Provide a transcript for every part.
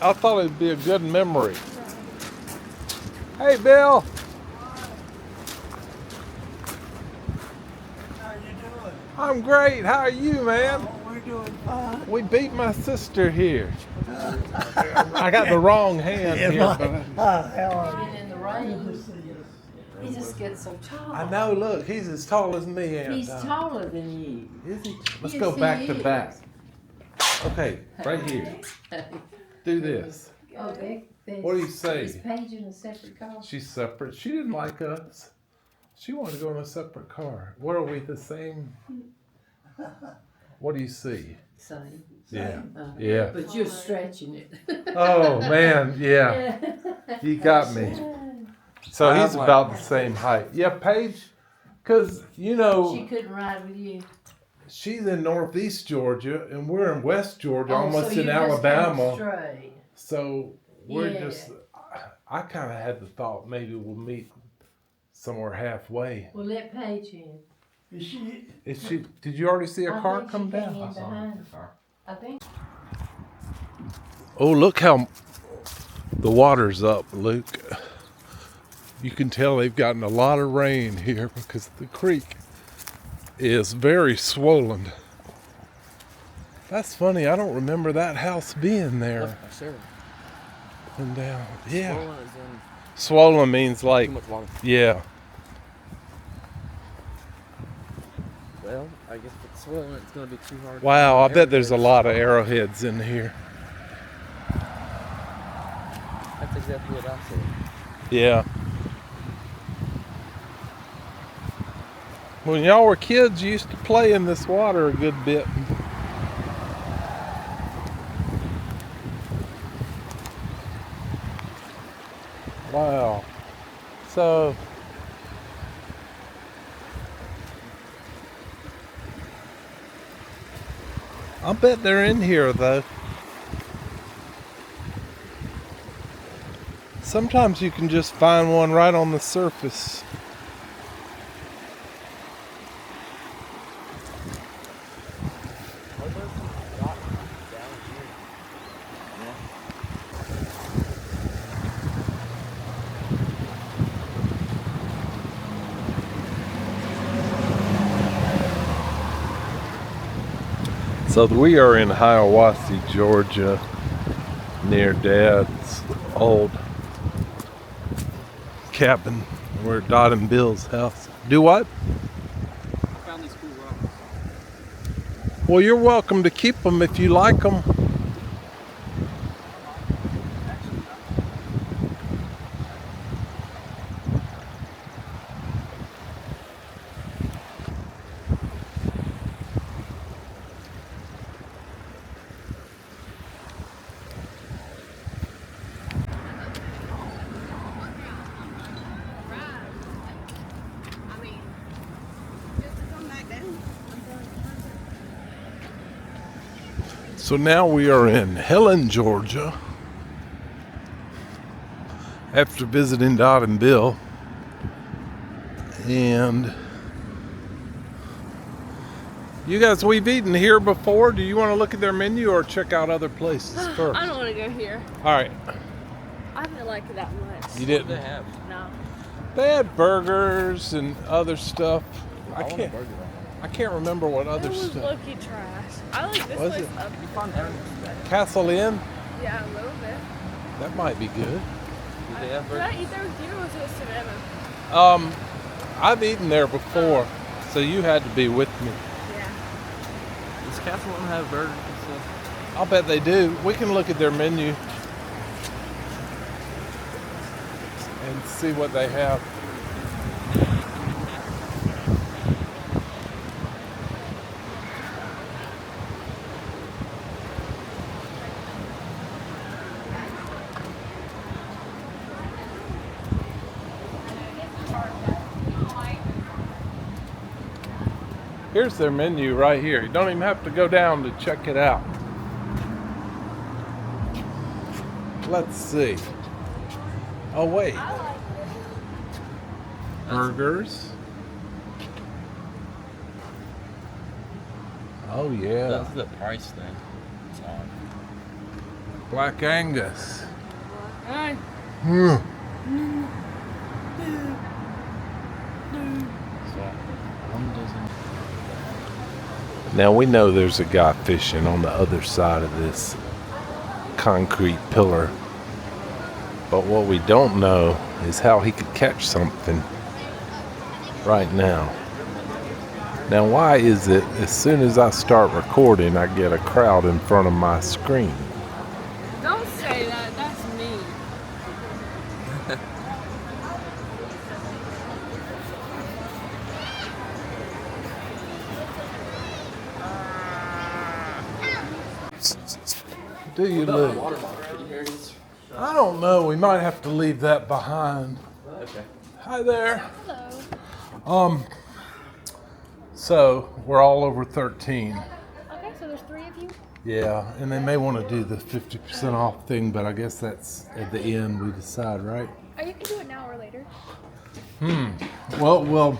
I thought it'd be a good memory. Hey, Bill. How you doing? I'm great. How are you, man? Oh, we're doing fine. We beat my sister here. I got the wrong hand here. But Helen. In the rain. He just gets so tall. I know. Look, he's as tall as me. And, He's taller than you. Is he? Let's Yes, go back he to is. back. Okay, right here. Do this. Oh, What do you say? Is Paige in a separate car? She's separate. She didn't like us. She wanted to go in a separate car. What are we, the same? What do you see? Same. Yeah. Yeah. But you're stretching it. Oh, man. Yeah. You got me. So he's about the same height. Yeah, Paige, because, you know, She couldn't ride with you. she's in northeast Georgia and we're in west Georgia, Oh, almost so in you're just kinda Alabama. straight. So we're Yeah. just, I kind of had the thought maybe we'll meet somewhere halfway. Well, let Paige in. Is she? Is she? Did you already see a I car think come she came down? in behind. I think. Oh, look how the water's up, Luke. You can tell they've gotten a lot of rain here because the creek is very swollen. That's funny. I don't remember that house being there. Sure. And down. Yeah. Swollen is in Swollen means like, too much water. yeah. Well, I guess if it's swollen, it's going to be too hard. Wow, I bet there's a lot of arrowheads in here. That's exactly what I said. Yeah. When y'all were kids, you used to play in this water a good bit. Wow. So, I bet they're in here though. Sometimes you can just find one right on the surface. Are those dots down here? Yeah. So we are in Hiawassee, Georgia, near Dad's old cabin. We're at Dot and Bill's house. Do what? I found these cool rocks. Well, you're welcome to keep them if you like them. So now we are in Helen, Georgia, after visiting Dot and Bill. And you guys, we've eaten here before. Do you want to look at their menu or check out other places first? I don't want to go here. All right. I didn't like it that much. You What do didn't? they have? No. They had burgers and other stuff. I want a can't. burger right I can't remember what It other was stuff. low-key trash. I like this Was place it? up. now. You find everything better. Castle Inn. Yeah, a little bit. That might be good. Do they have Did I burgers? eat there with you or was it Savannah? I've eaten there before, so you had to be with me. Yeah. Does Castle Inn have burgers and stuff? I'll bet they do. We can look at their menu and see what they have. Here's their menu right here. You don't even have to go down to check it out. Let's see. Oh, wait. Burgers. Oh, yeah. That's the price thing. It's odd. Black Angus. Hey. Now we know there's a guy fishing on the other side of this concrete pillar. But what we don't know is how he could catch something right now. Now why is it as soon as I start recording I get a crowd in front of my screen? Don't say that. That's me. Do you live? I don't know. We might have to leave that behind. Okay. Hi there. Hello. So we're all over 13. Okay, so there's 3 of you? Yeah, and they may want to do the 50% off thing, but I guess that's at the end we decide, right? Oh, you can do it now or later. Well,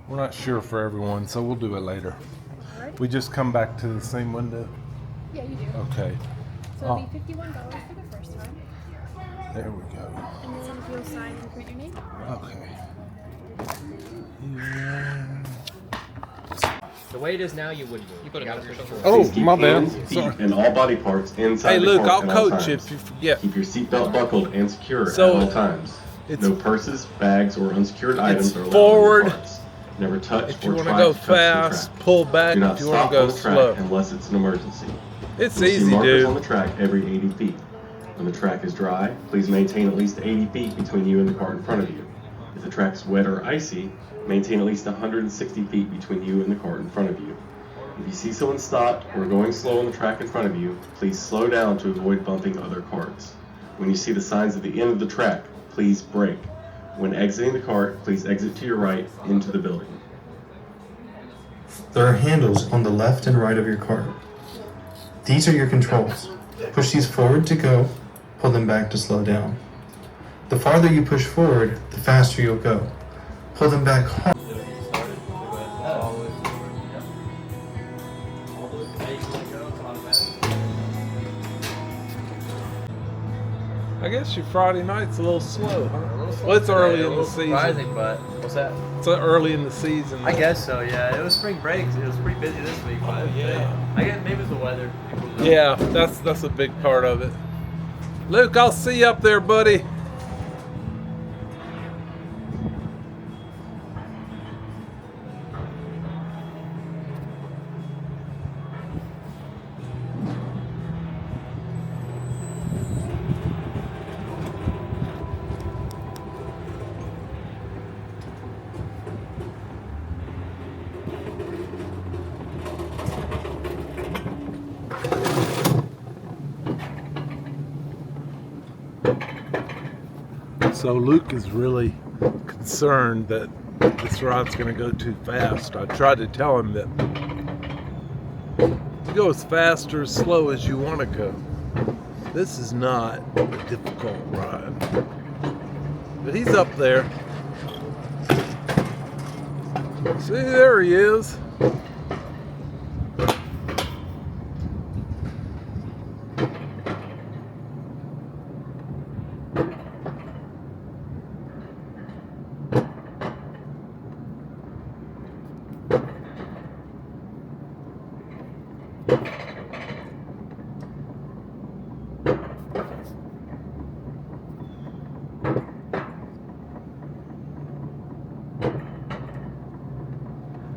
we're not sure for everyone, so we'll do it later. Alright. We just come back to the same window? Yeah, you do. Okay, So it'll be $51 for the first time. there we go. And then you'll sign and print your name. Okay. Yeah. The way it is now, you wouldn't move. You put it Oh, Keep my bad. hands, feet, Sorry. and all body parts inside Hey, the Luke, cart I'll at all coach you times. if you forget. Keep your seatbelt buckled and secure So, at all times. it's- No purses, bags, or unsecured items are allowed forward. on the carts. Never touch If you or want to try go to touch the fast, track. pull back. Do not If you want stop to go on the track slow. unless it's an emergency. It's You'll see easy, markers on dude. the track every 80 feet. When the track is dry, please maintain at least 80 feet between you and the cart in front of you. If the track is wet or icy, maintain at least 160 feet between you and the cart in front of you. If you see someone stopped or going slow on the track in front of you, please slow down to avoid bumping other carts. When you see the signs at the end of the track, please brake. When exiting the cart, please exit to your right into the building. There are handles on the left and right of your cart. These are your controls. Push these forward to go, pull them back to slow down. The farther you push forward, the faster you'll go. Pull them back hard. I guess your Friday night's a little slow, huh? Well, it's early in the season. Surprising, but what's that? It's early in the season. I guess so, yeah. It was spring break. It was pretty busy this week. But yeah. I guess maybe it's the weather. People don't- Yeah, that's a big part of it. Luke, I'll see you up there, buddy. So Luke is really concerned that this ride's going to go too fast. I tried to tell him that you go as fast or as slow as you want to go. This is not a difficult ride. But he's up there. See, there he is.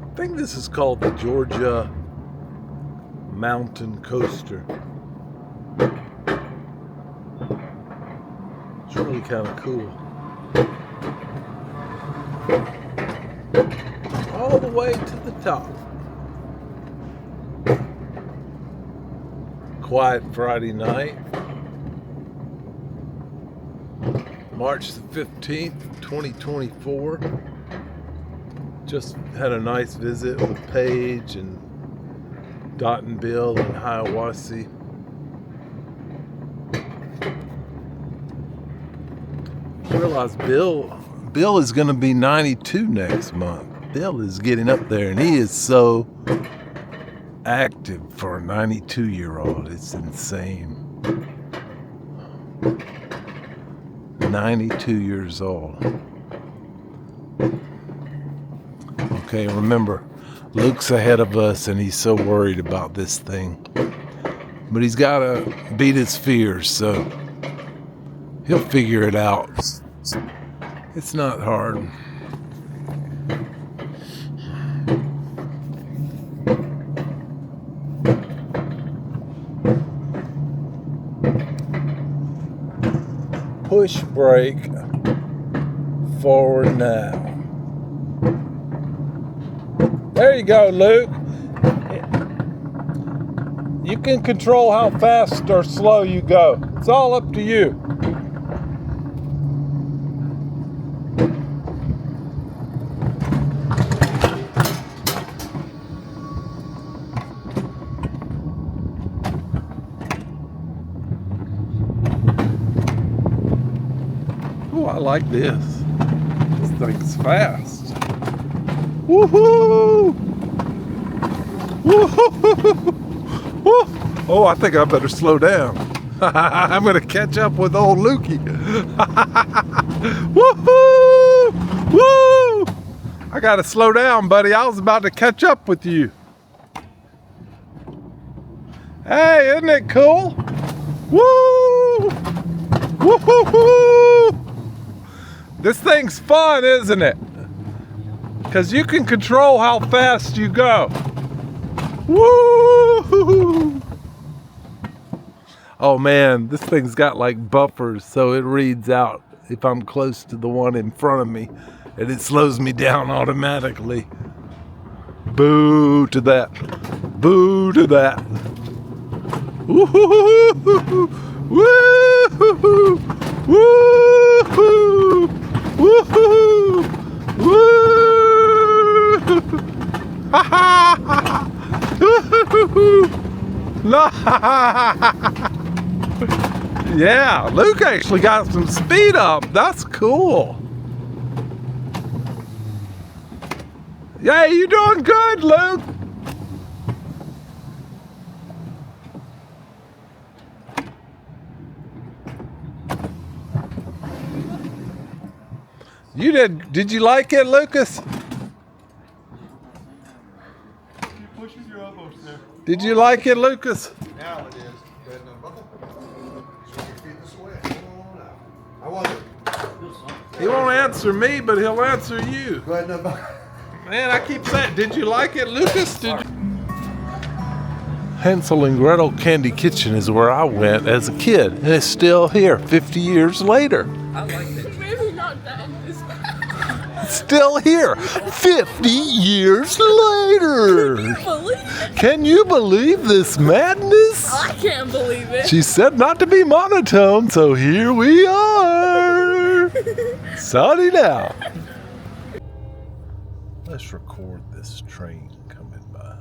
I think this is called the Georgia Mountain Coaster. It's really kind of cool. All the way to the top. Quiet Friday night. March the 15th, 2024. Just had a nice visit with Paige and Dot and Bill in Hiawassee. I realized Bill is going to be 92 next month. Bill is getting up there, and he is so active for a 92-year-old. It's insane. 92 years old. Okay, remember, Luke's ahead of us and he's so worried about this thing. But he's got to beat his fears, so he'll figure it out. It's not hard. Push brake forward now. There you go, Luke. You can control how fast or slow you go. It's all up to you. Oh, I like this. This thing's fast. Woohoo! Woohoo! Woo! Oh, I think I better slow down. I'm gonna catch up with old Lukey. Woohoo! Woo! I gotta slow down, buddy. I was about to catch up with you. Hey, isn't it cool? Woo! Woo-hoo-hoo! This thing's fun, isn't it? Because you can control how fast you go. Woo! Oh man, this thing's got like buffers, so it reads out if I'm close to the one in front of me, and it slows me down automatically. Boo to that. Boo to that. Woo-hoo-hoo-hoo-hoo! Woo-hoo-hoo! Woo-hoo! Woo-hoo! Woo! Ha ha ha! Woo-hoo-hoo! No! Yeah, Luke actually got some speed up. That's cool. Yeah, you doing good, Luke? You did you like it, Lucas? Did you like it, Lucas? Now it is. Go ahead and unbuckle. So your feet this way. Come on out. How was it? He won't answer me, but he'll answer you. Go ahead and unbuckle. Man, I keep saying, did you like it, Lucas? Did you? Hansel and Gretel Candy Kitchen is where I went as a kid, and it's still here 50 years later. I like it. Maybe not that. Still here 50 years later. Can you believe this madness? I can't believe it. She said not to be monotone, so here we are. Sorry now. Let's record this train coming by.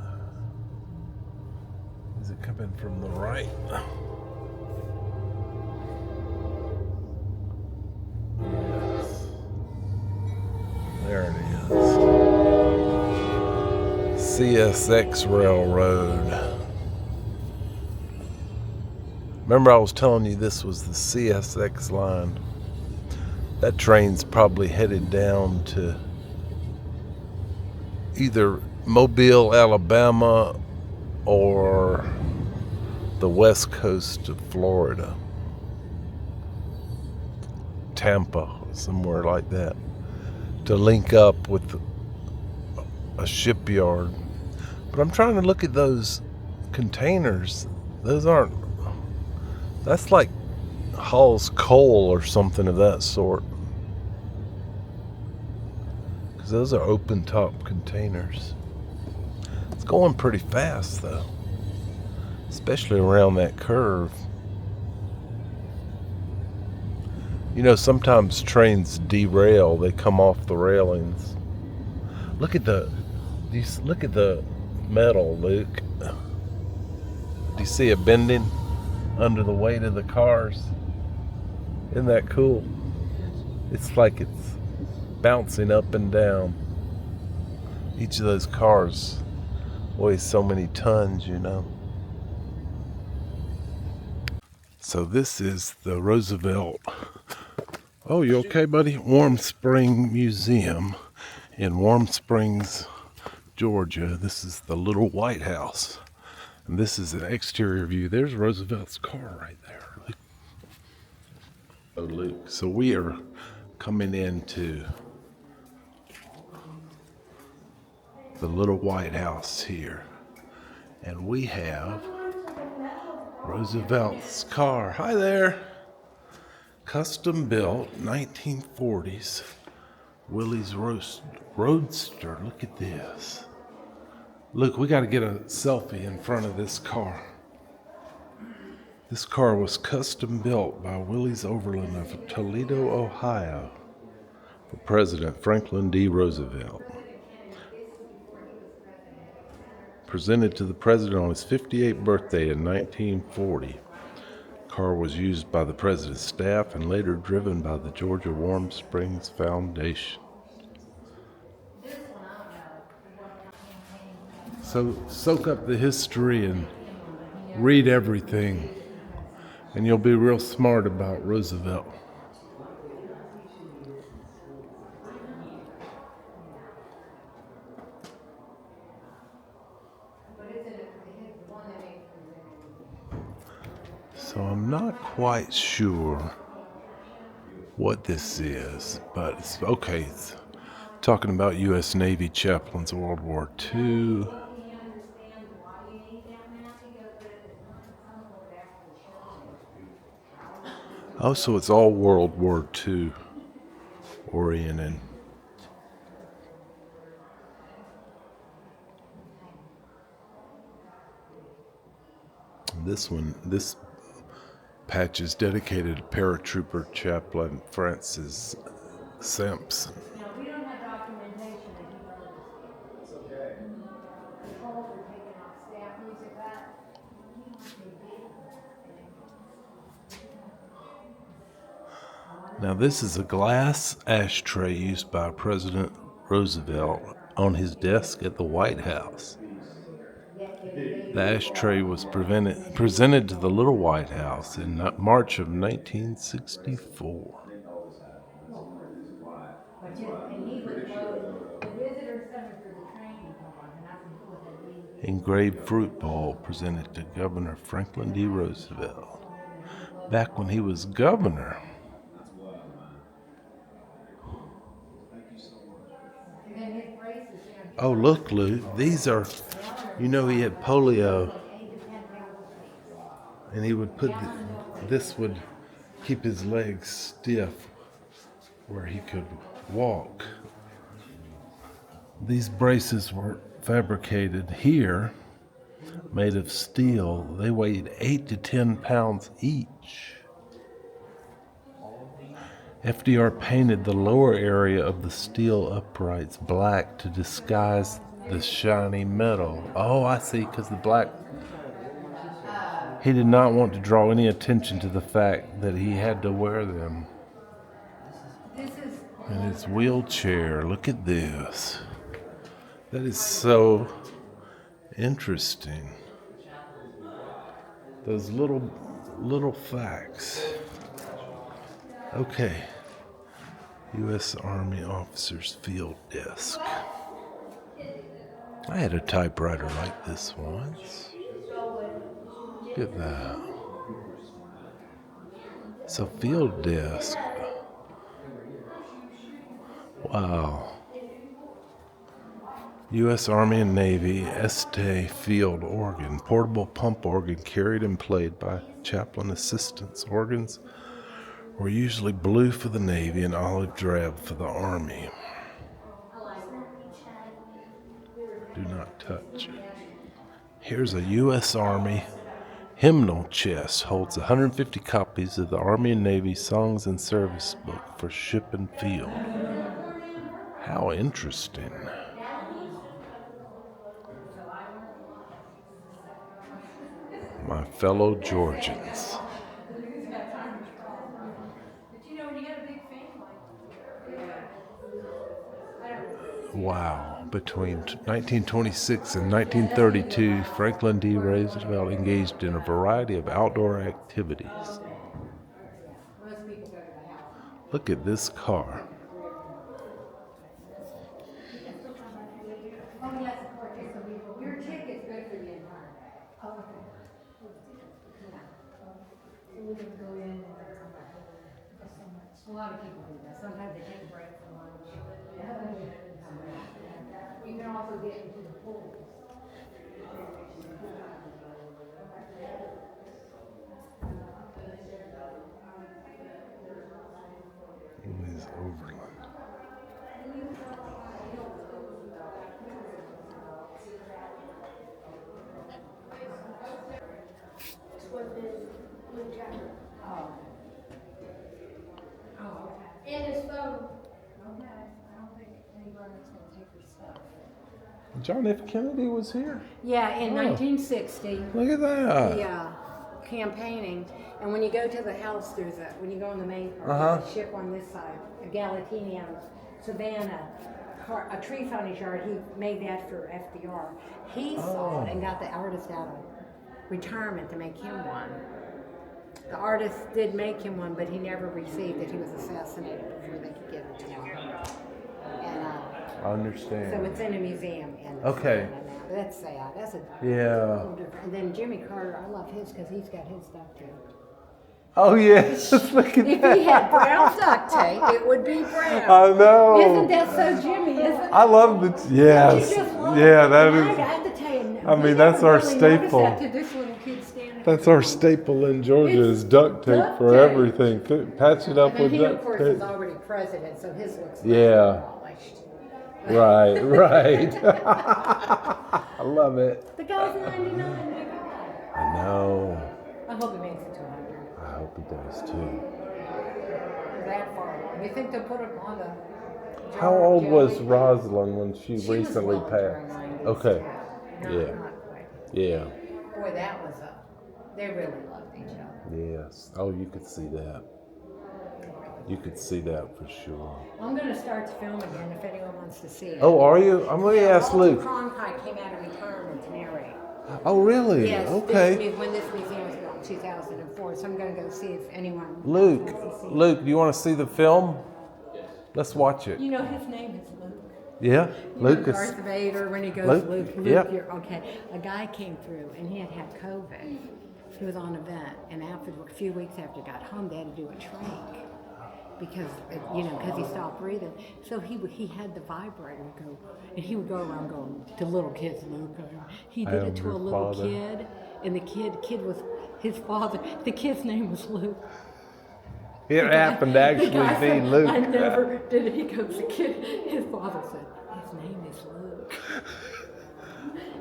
Is it coming from the right? Yes. There it is. CSX Railroad. Remember I was telling you this was the CSX line. That train's probably headed down to either Mobile, Alabama, or the west coast of Florida. Tampa, somewhere like that, to link up with a shipyard. But I'm trying to look at those containers. Those aren't, that's like Hall's coal or something of that sort. Because those are open top containers. It's going pretty fast though, especially around that curve. You know, sometimes trains derail, they come off the railings. Look at the metal, Luke. Do you see it bending under the weight of the cars? Isn't that cool? It's like it's bouncing up and down. Each of those cars weighs so many tons, you know. So this is the Roosevelt. Oh, you okay, buddy? Warm Spring Museum in Warm Springs, Georgia. This is the little White House. And this is an exterior view. There's Roosevelt's car right there. Oh, Luke. So we are coming into the little White House here. And we have Roosevelt's car. Hi there. Custom built 1940s Willys Roadster. Look at this. Look, we got to get a selfie in front of this car. This car was custom built by Willys Overland of Toledo, Ohio, for President Franklin D. Roosevelt. Presented to the president on his 58th birthday in 1940. The car was used by the president's staff and later driven by the Georgia Warm Springs Foundation. So soak up the history and read everything, and you'll be real smart about Roosevelt. So I'm not quite sure what this is, but it's okay. It's talking about U.S. Navy chaplains of World War II. Oh, so it's all World War II oriented. This patch is dedicated to paratrooper chaplain Francis Sampson. We don't have documentation that he wrote this. It's okay. Controls are taken off staff music, Now this is a glass ashtray used by President Roosevelt on his desk at the White House. The ashtray was presented to the Little White House in March of 1964. Engraved fruit bowl presented to Governor Franklin D. Roosevelt back when he was governor. Oh, look, Luke, these are, you know, he had polio, and he would put, this would keep his legs stiff where he could walk. These braces were fabricated here, made of steel. They weighed 8 to 10 pounds each. FDR painted the lower area of the steel uprights black to disguise the shiny metal. Oh, I see, because the black... He did not want to draw any attention to the fact that he had to wear them. And his wheelchair, look at this. That is so interesting. Those little facts. Okay. U.S. Army Officers Field Desk. I had a typewriter like this once. Look at that. It's a field desk. Wow. U.S. Army and Navy Este Field Organ. Portable pump organ carried and played by chaplain assistants. Organs were usually blue for the Navy and olive drab for the Army. Do not touch. Here's a U.S. Army hymnal chest. Holds 150 copies of the Army and Navy Songs and Service Book for ship and field. How interesting. My fellow Georgians. Wow. Between 1926 and 1932, Franklin D. Roosevelt engaged in a variety of outdoor activities. Look at this car. Oh, yes, of course, it's a week. Your ticket's good for the entire day. Oh, okay. Yeah. So we can go in and come back. There's so much. A lot of people do that. Sometimes they take a break for lunch. You can also get into the pools. Louis Overland. And his phone. Okay, I don't think anybody's gonna take your stuff. John F. Kennedy was here. Yeah, in Oh. 1960. Look at that. The campaigning, and when you go to the house, when you go on the main part, there's a ship on this side, a Galatini out of Savannah, a tree found his yard. He made that for FDR. He saw it and got the artist out of retirement to make him one. The artist did make him one, but he never received it. He was assassinated before they could give it to him. And I understand. so it's in a museum in Okay. Savannah now. But that's sad. That's a Yeah. little different. And then Jimmy Carter, I love his because he's got his stuff too. Oh yes. Look at If that. he had brown duct tape, it would be brown. I know. Isn't that so Jimmy? Isn't it? I love the. Yes. You just love Yeah, it. that And is. I have to tell you, I mean, we that's never our really noticed staple. that till this little kid standing. That's our staple in Georgia is duct tape duct for tape. everything. Patch it up And with he, of duct course, is tape. already president, so his looks Yeah. polished. Right, right. I love it. The guy's 99, my God. I know. I hope he makes it to 100. I hope he does too. That far along. You think they'll put him on the... How old was Jelly? Rosalind when she She was recently well into her passed? 90s, Okay. Not, Yeah. not quite. Yeah. Boy, that was they really loved each other. Yes. Oh, you could see that. You could see that for sure. I'm going to start the film again if anyone wants to see it. Oh, are you? I'm going to ask Walter Luke. Cronkite came out of retirement to narrate. Oh, really? Yes, Okay. when this museum was built in 2004, so I'm going to go see if anyone Luke, wants to see it. Luke, do you want to see the film? Let's watch it. You know his name is Luke. Yeah, You know Lucas. Darth Vader, when he goes, Luke, Luke, yep. you're okay. A guy came through and he had COVID. He was on a vent, and after a few weeks after he got home, they had to do a trach because he stopped breathing. So he had the vibrator go, and he would go around going to little kids, Luke. He I did am it to your a little father. kid, and the kid was his father. The kid's name was Luke. It happened to The actually guy be said, Luke. I never did it. He goes, the kid, his father said, his name is Luke.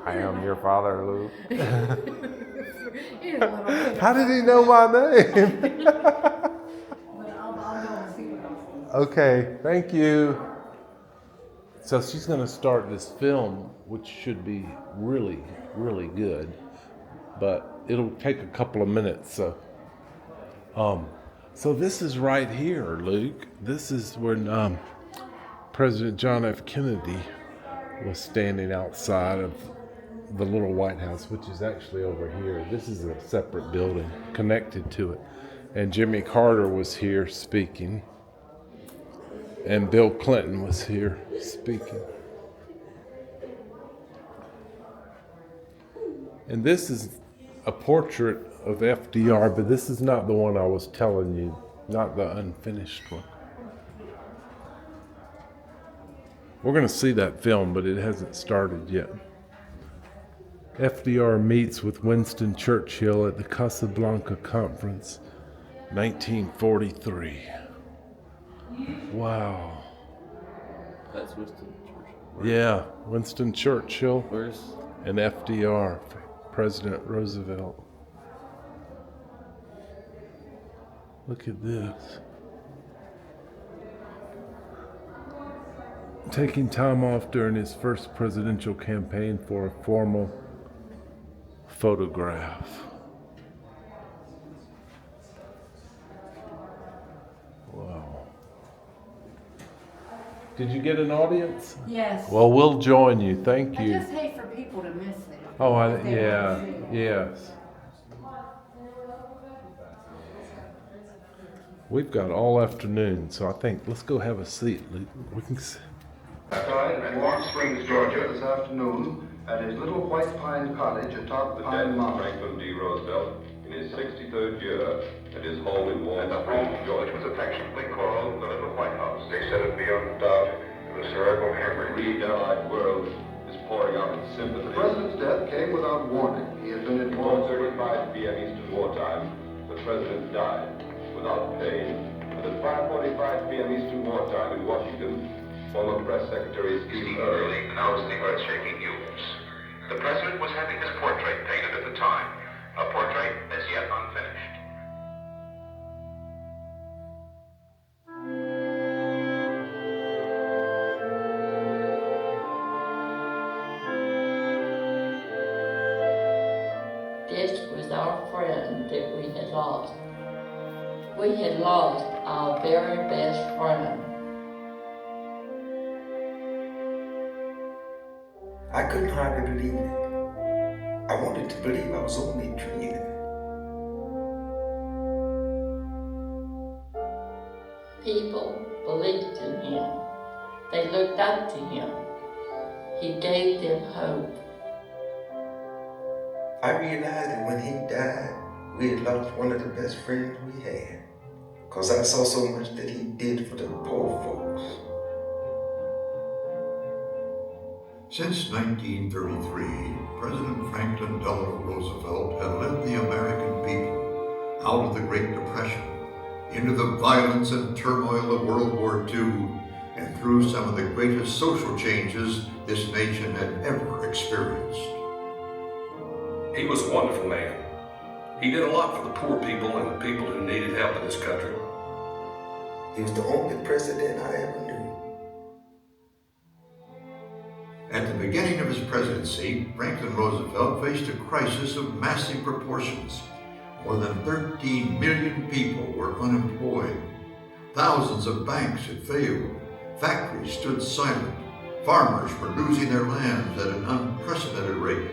I am your father, Luke. He's a little kid. How did he know my name? But I'll go and see what else. Okay, thank you. So she's going to start this film, which should be really, really good, but it'll take a couple of minutes. So this is right here, Luke. This is when President John F. Kennedy was standing outside of the little White House, which is actually over here. This is a separate building connected to it. And Jimmy Carter was here speaking. And Bill Clinton was here speaking. And this is a portrait of FDR, but this is not the one I was telling you, not the unfinished one. We're going to see that film, but it hasn't started yet. FDR meets with Winston Churchill at the Casablanca Conference, 1943. Wow. That's Winston Churchill. Yeah, Winston Churchill Where's and FDR, President Roosevelt. Look at this. Taking time off during his first presidential campaign for a formal photograph. Wow. Did you get an audience? Yes. Well, we'll join you. Thank I you. just hate for people to miss it. Oh, If they yeah, want to see it. yes. We've got all afternoon, so I think let's go have a seat, Luke. We can. Died in Warm Springs, Georgia, this afternoon at his little White Pine Cottage atop Pine Mountain. Franklin D. Roosevelt in his 63rd year at his home in Warm Springs, Georgia. Which was affectionately called the Little White House. They said it beyond doubt it was Sir Edward Henry. The Allied world is pouring out its sympathy. The president's death came without warning. He had been informed 4:35 p.m. Eastern Wartime, the president died without pain. And at 5:45 p.m. Eastern Wartime in Washington, former press secretary Steve early announced the earth-shaking news. The president was having his portrait painted at the time, a portrait as yet unfinished. This was our friend that we had lost. We had lost our very best friend. I couldn't hardly believe it. I wanted to believe I was only dreaming. People believed in him. They looked up to him. He gave them hope. I realized that when he died, we had lost one of the best friends we had. 'Cause I saw so much that he did for the poor folks. Since 1933, President Franklin Delano Roosevelt had led the American people out of the Great Depression, into the violence and turmoil of World War II, and through some of the greatest social changes this nation had ever experienced. He was a wonderful man. He did a lot for the poor people and the people who needed help in this country. He was the only president I ever knew. At the beginning of his presidency, Franklin Roosevelt faced a crisis of massive proportions. More than 13 million people were unemployed. Thousands of banks had failed. Factories stood silent. Farmers were losing their lands at an unprecedented rate.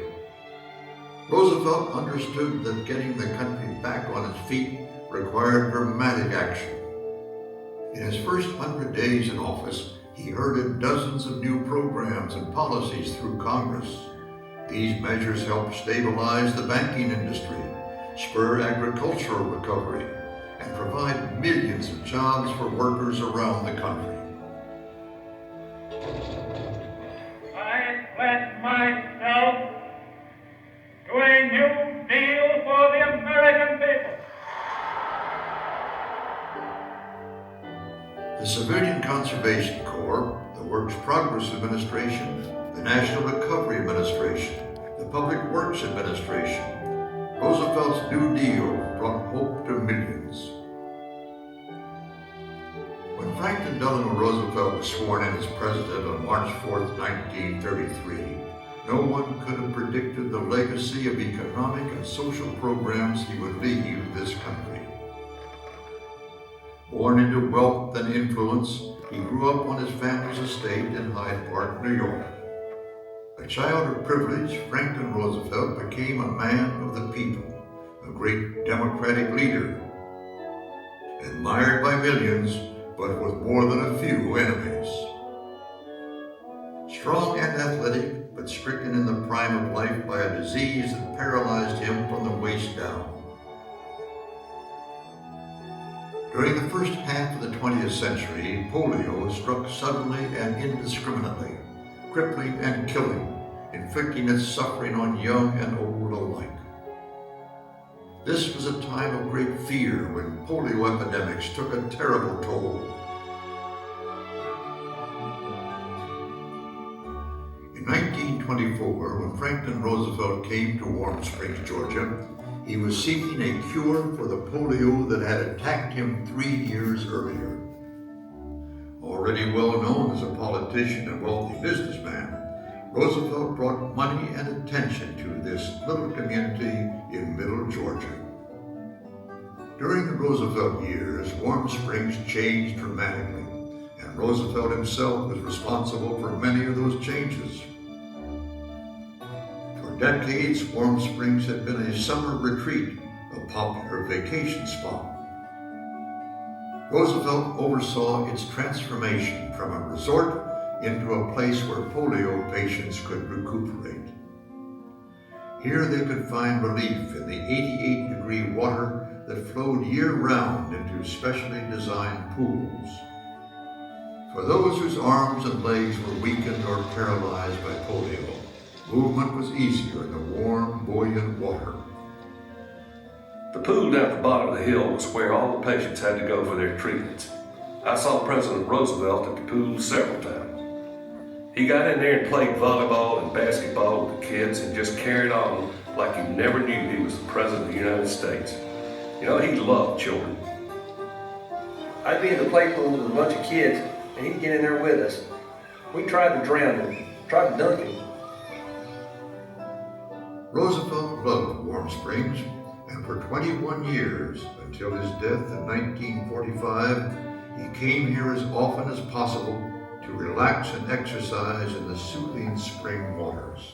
Roosevelt understood that getting the country back on its feet required dramatic action. In his first 100 days in office, he herded dozens of new programs and policies through Congress. These measures helped stabilize the banking industry, spur agricultural recovery, and provide millions of jobs for workers around the country. I pledge myself to a new deal for the American people. The Civilian Conservation Corps, the Works Progress Administration, the National Recovery Administration, the Public Works Administration. Roosevelt's New Deal brought hope to millions. When Franklin Delano Roosevelt was sworn in as president on March 4th, 1933, no one could have predicted the legacy of economic and social programs he would leave this country. Born into wealth and influence, he grew up on his family's estate in Hyde Park, New York. A child of privilege, Franklin Roosevelt became a man of the people, a great democratic leader, admired by millions, but with more than a few enemies. Strong and athletic, but stricken in the prime of life by a disease that paralyzed him from the waist down. During the first half of the 20th century, polio struck suddenly and indiscriminately, crippling and killing, inflicting its suffering on young and old alike. This was a time of great fear when polio epidemics took a terrible toll. In 1924, when Franklin Roosevelt came to Warm Springs, Georgia, he was seeking a cure for the polio that had attacked him 3 years earlier. Already well known as a politician and wealthy businessman, Roosevelt brought money and attention to this little community in Middle Georgia. During the Roosevelt years, Warm Springs changed dramatically, and Roosevelt himself was responsible for many of those changes. For decades, Warm Springs had been a summer retreat, a popular vacation spot. Roosevelt oversaw its transformation from a resort into a place where polio patients could recuperate. Here they could find relief in the 88-degree water that flowed year-round into specially designed pools. For those whose arms and legs were weakened or paralyzed by polio, movement was easier in the warm, buoyant water. The pool down at the bottom of the hill was where all the patients had to go for their treatments. I saw President Roosevelt at the pool several times. He got in there and played volleyball and basketball with the kids and just carried on like you never knew he was the President of the United States. You know, he loved children. I'd be in the play pool with a bunch of kids, and he'd get in there with us. We tried to drown him, tried to dunk him. Roosevelt loved Warm Springs, and for 21 years, until his death in 1945, he came here as often as possible to relax and exercise in the soothing spring waters.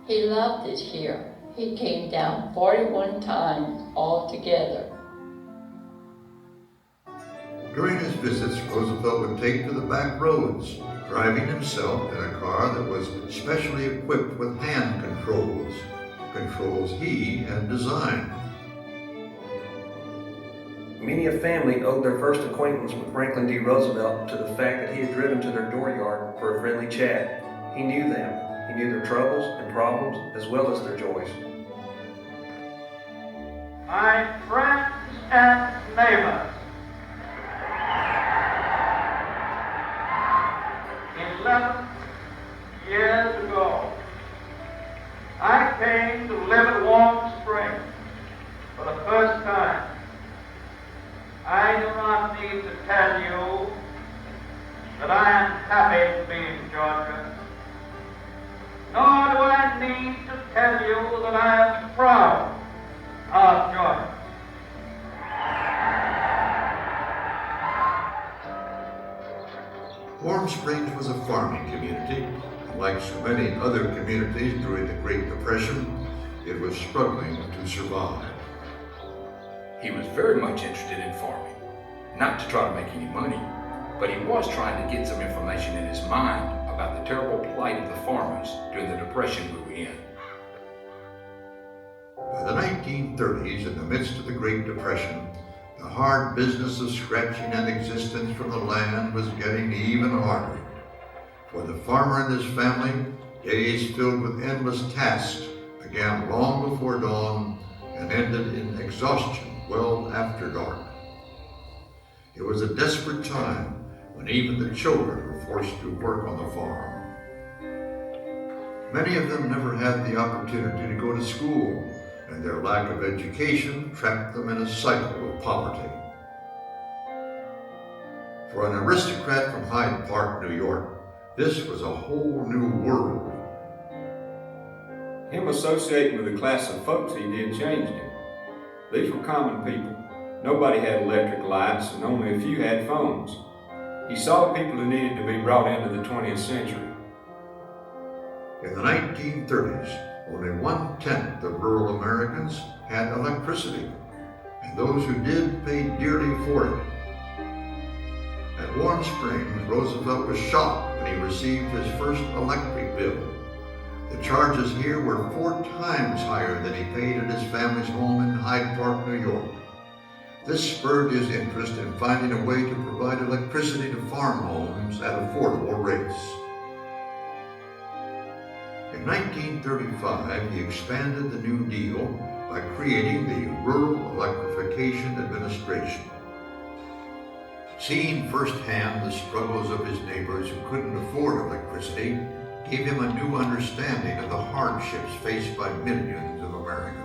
He loved it here. He came down 41 times altogether. During his visits, Roosevelt would take to the back roads, driving himself in a car that was specially equipped with hand controls, controls he had designed. Many a family owed their first acquaintance with Franklin D. Roosevelt to the fact that he had driven to their dooryard for a friendly chat. He knew them. He knew their troubles and problems as well as their joys. My friends and neighbors, 11 years ago, I came to live at Warm Springs for the first time. I do not need to tell you that I am happy to be in Georgia, nor do I need to tell you that I am proud of Georgia. Warm Springs was a farming community, and like so many other communities during the Great Depression, it was struggling to survive. He was very much interested in farming, not to try to make any money, but he was trying to get some information in his mind about the terrible plight of the farmers during the Depression we were in. By the 1930s, in the midst of the Great Depression, the hard business of scratching an existence from the land was getting even harder. For the farmer and his family, days filled with endless tasks began long before dawn and ended in exhaustion well after dark. It was a desperate time when even the children were forced to work on the farm. Many of them never had the opportunity to go to school, and their lack of education trapped them in a cycle of poverty. For an aristocrat from Hyde Park, New York, this was a whole new world. Him associating with the class of folks he did changed him. These were common people. Nobody had electric lights, and only a few had phones. He saw people who needed to be brought into the 20th century. In the 1930s, only 1/10 of rural Americans had electricity, and those who did paid dearly for it. At Warm Springs, Roosevelt was shocked when he received his first electric bill. The charges here were 4 times higher than he paid at his family's home in Hyde Park, New York. This spurred his interest in finding a way to provide electricity to farm homes at affordable rates. In 1935, he expanded the New Deal by creating the Rural Electrification Administration. Seeing firsthand the struggles of his neighbors who couldn't afford electricity gave him a new understanding of the hardships faced by millions of Americans.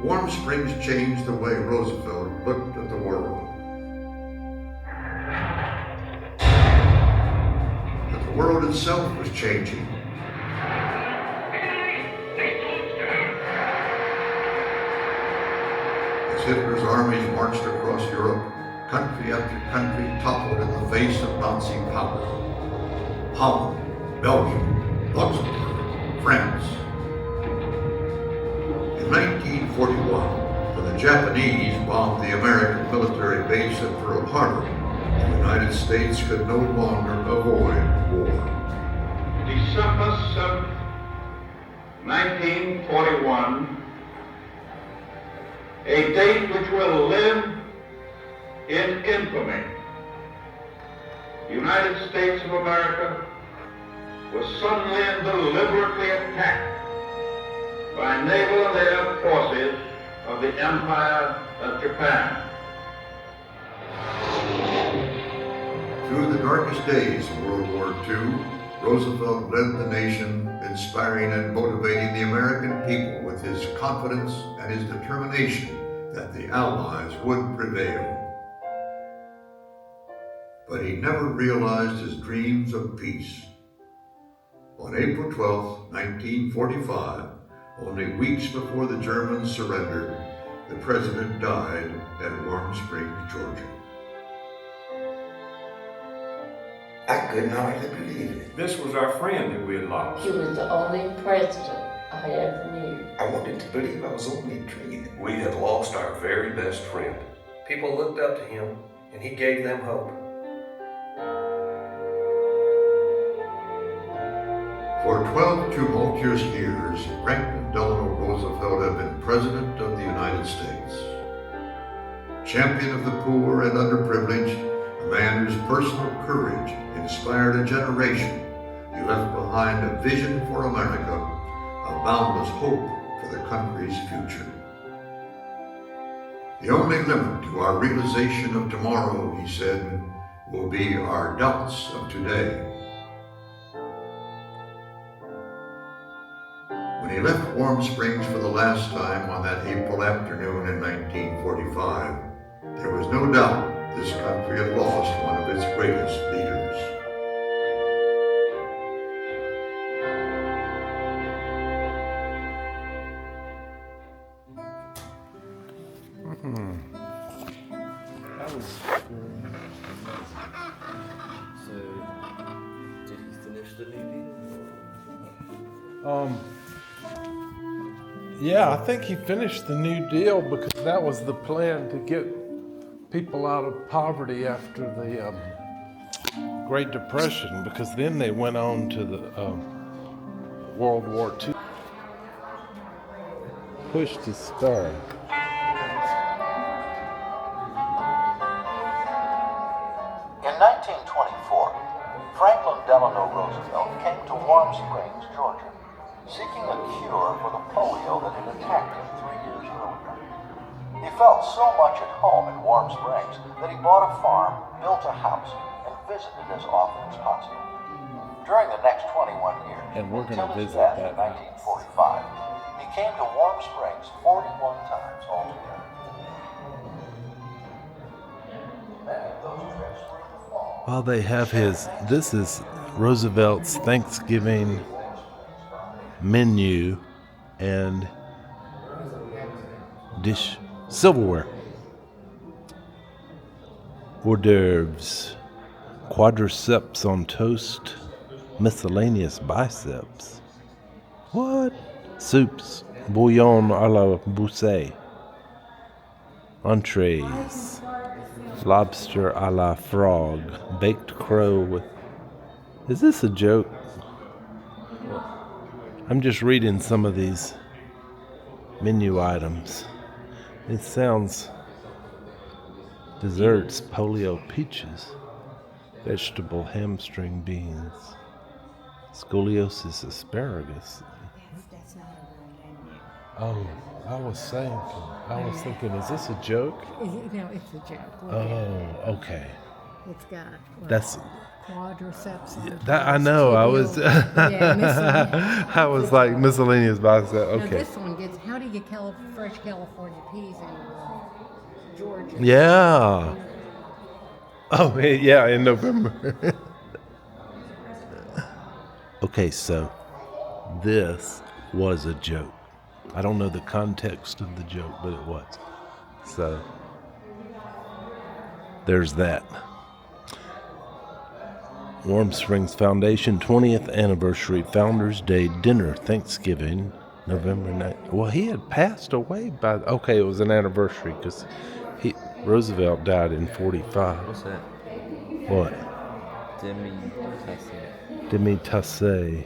Warm Springs changed the way Roosevelt looked at the world. But the world itself was changing. As Hitler's armies marched across Europe, country after country toppled in the face of Nazi power. Holland, Belgium, Luxembourg, France. In 1941, When the Japanese bombed the American military base at Pearl Harbor, the United States could no longer avoid war. December 7th, 1941, a date which will live in infamy. The United States of America was suddenly and deliberately attacked by naval and air forces of the Empire of Japan. Through the darkest days of World War II, Roosevelt led the nation, inspiring and motivating the American people with his confidence and his determination that the Allies would prevail. But he never realized his dreams of peace. On April 12, 1945, only weeks before the Germans surrendered, the president died at Warm Springs, Georgia. I could hardly believe it. This was our friend that we had lost. He was the only president I ever knew. I wanted to believe I was only dreaming. We had lost our very best friend. People looked up to him, and he gave them hope. For 12 tumultuous years, Franklin Delano Roosevelt had been President of the United States. Champion of the poor and underprivileged, a man whose personal courage inspired a generation, he left behind a vision for America, a boundless hope for the country's future. The only limit to our realization of tomorrow, he said, will be our doubts of today. When he left Warm Springs for the last time on that April afternoon in 1945, there was no doubt this country had lost one of its greatest leaders. That was So, did he finish the New Deal? Yeah, I think he finished the New Deal because that was the plan to get people out of poverty after the Great Depression, because then they went on to the World War II. Push to start. In 1924, Franklin Delano Roosevelt came to Warm Springs, Georgia, seeking a cure for the polio that had attacked him 3 years earlier. He felt so much at home in Warm Springs that he bought a farm, built a house, and visited as often as possible. During the next 21 years, And we're going to until his visit death that in 1945, he came to Warm Springs 41 times altogether. Many of those trips were in the fall. Well, they have this is Roosevelt's Thanksgiving menu and dish silverware. Hors d'oeuvres, quadriceps on toast, miscellaneous biceps. What? Soups, bouillon à la Boussay. Entrees, lobster à la frog, baked crow with... Is this a joke? I'm just reading some of these menu items. It sounds... Desserts, polio peaches, vegetable hamstring beans, scoliosis asparagus. That's not a real menu. Oh, I was thinking, is this a joke? No, it's a joke. Oh, okay. It's got That's quadriceps on that. I know. I was. I was like miscellaneous bicep. Now Okay. this one gets. How do you get fresh California peas in Georgia? Yeah. Oh, yeah, in November. Okay, so this was a joke. I don't know the context of the joke, but it was. So there's that. Warm Springs Foundation 20th Anniversary Founders Day Dinner Thanksgiving November 9th. Well, he had passed away by. Okay, it was an anniversary because Roosevelt died in 45. What's that? What? Demi Tasse.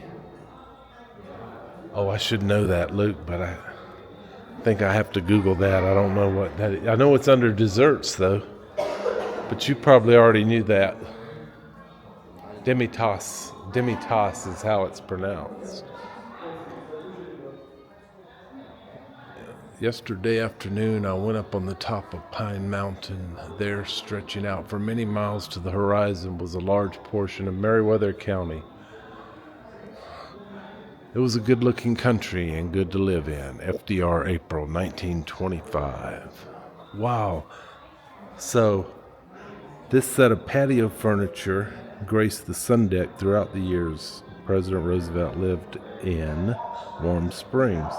Oh, I should know that, Luke, but I think I have to Google that. I don't know what that is. I know it's under desserts, though. But you probably already knew that. Demi-tasse. Demi-tasse is how it's pronounced. Yesterday afternoon, I went up on the top of Pine Mountain. There, stretching out for many miles to the horizon, was a large portion of Meriwether County. It was a good-looking country and good to live in. FDR, April 1925. Wow. So, this set of patio furniture graced the sun deck throughout the years President Roosevelt lived in Warm Springs.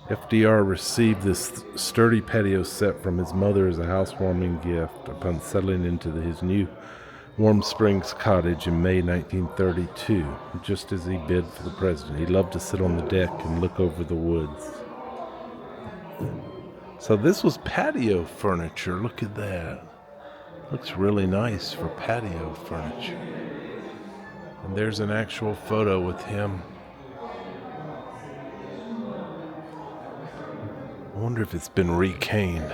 FDR received this sturdy patio set from his mother as a housewarming gift upon settling into his new Warm Springs cottage in May 1932, just as he bid for the president. He loved to sit on the deck and look over the woods. So this was patio furniture. Look at that. Looks really nice for patio furniture. And there's an actual photo with him. I wonder if it's been recaned.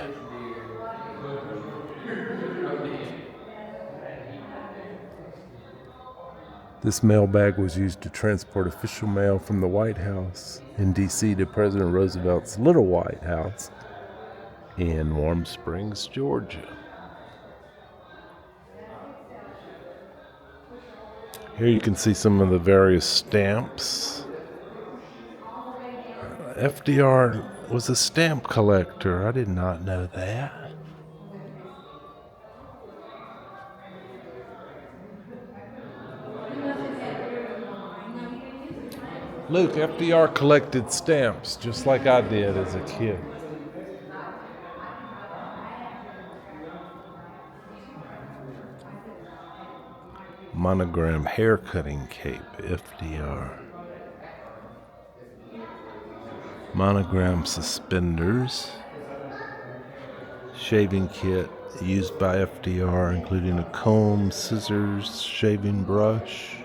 This mailbag was used to transport official mail from the White House in D.C. to President Roosevelt's Little White House in Warm Springs, Georgia. Here you can see some of the various stamps. FDR was a stamp collector. I did not know that. Luke, FDR collected stamps just like I did as a kid. Monogram hair cutting cape, FDR. Monogram suspenders. Shaving kit used by FDR, including a comb, scissors, shaving brush.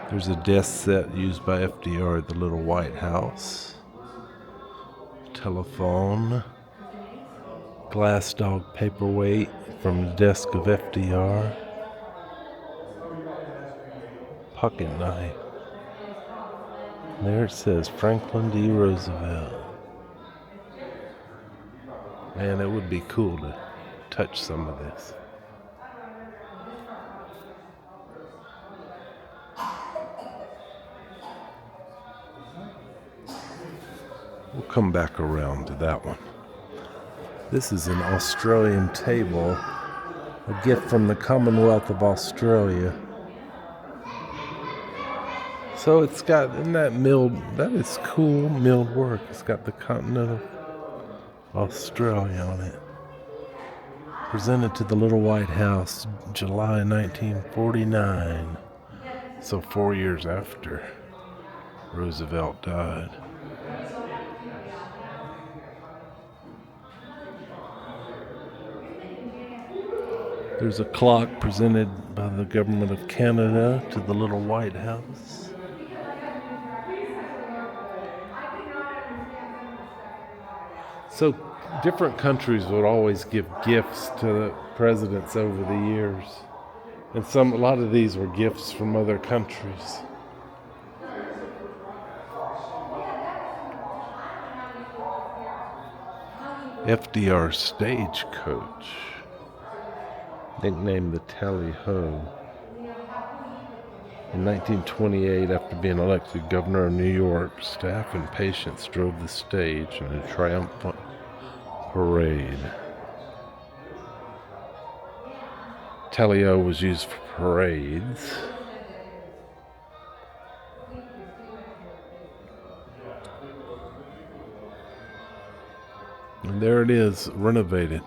There's a desk set used by FDR at the Little White House. Telephone. Glass dog paperweight from the desk of FDR. Pocket knife. There it says Franklin D. Roosevelt. Man, it would be cool to touch some of this. We'll come back around to that one. This is an Australian table, a gift from the Commonwealth of Australia. So it's got, isn't that milled, that is cool milled work. It's got the continent of Australia on it. Presented to the Little White House, July 1949. So 4 years after Roosevelt died. There's a clock presented by the government of Canada to the Little White House. So different countries would always give gifts to the presidents over the years. And a lot of these were gifts from other countries. FDR stagecoach, nicknamed the Tally-Ho. In 1928, after being elected governor of New York, staff and patients drove the stage in a triumphant parade. Tally-Ho was used for parades. And there it is, renovated.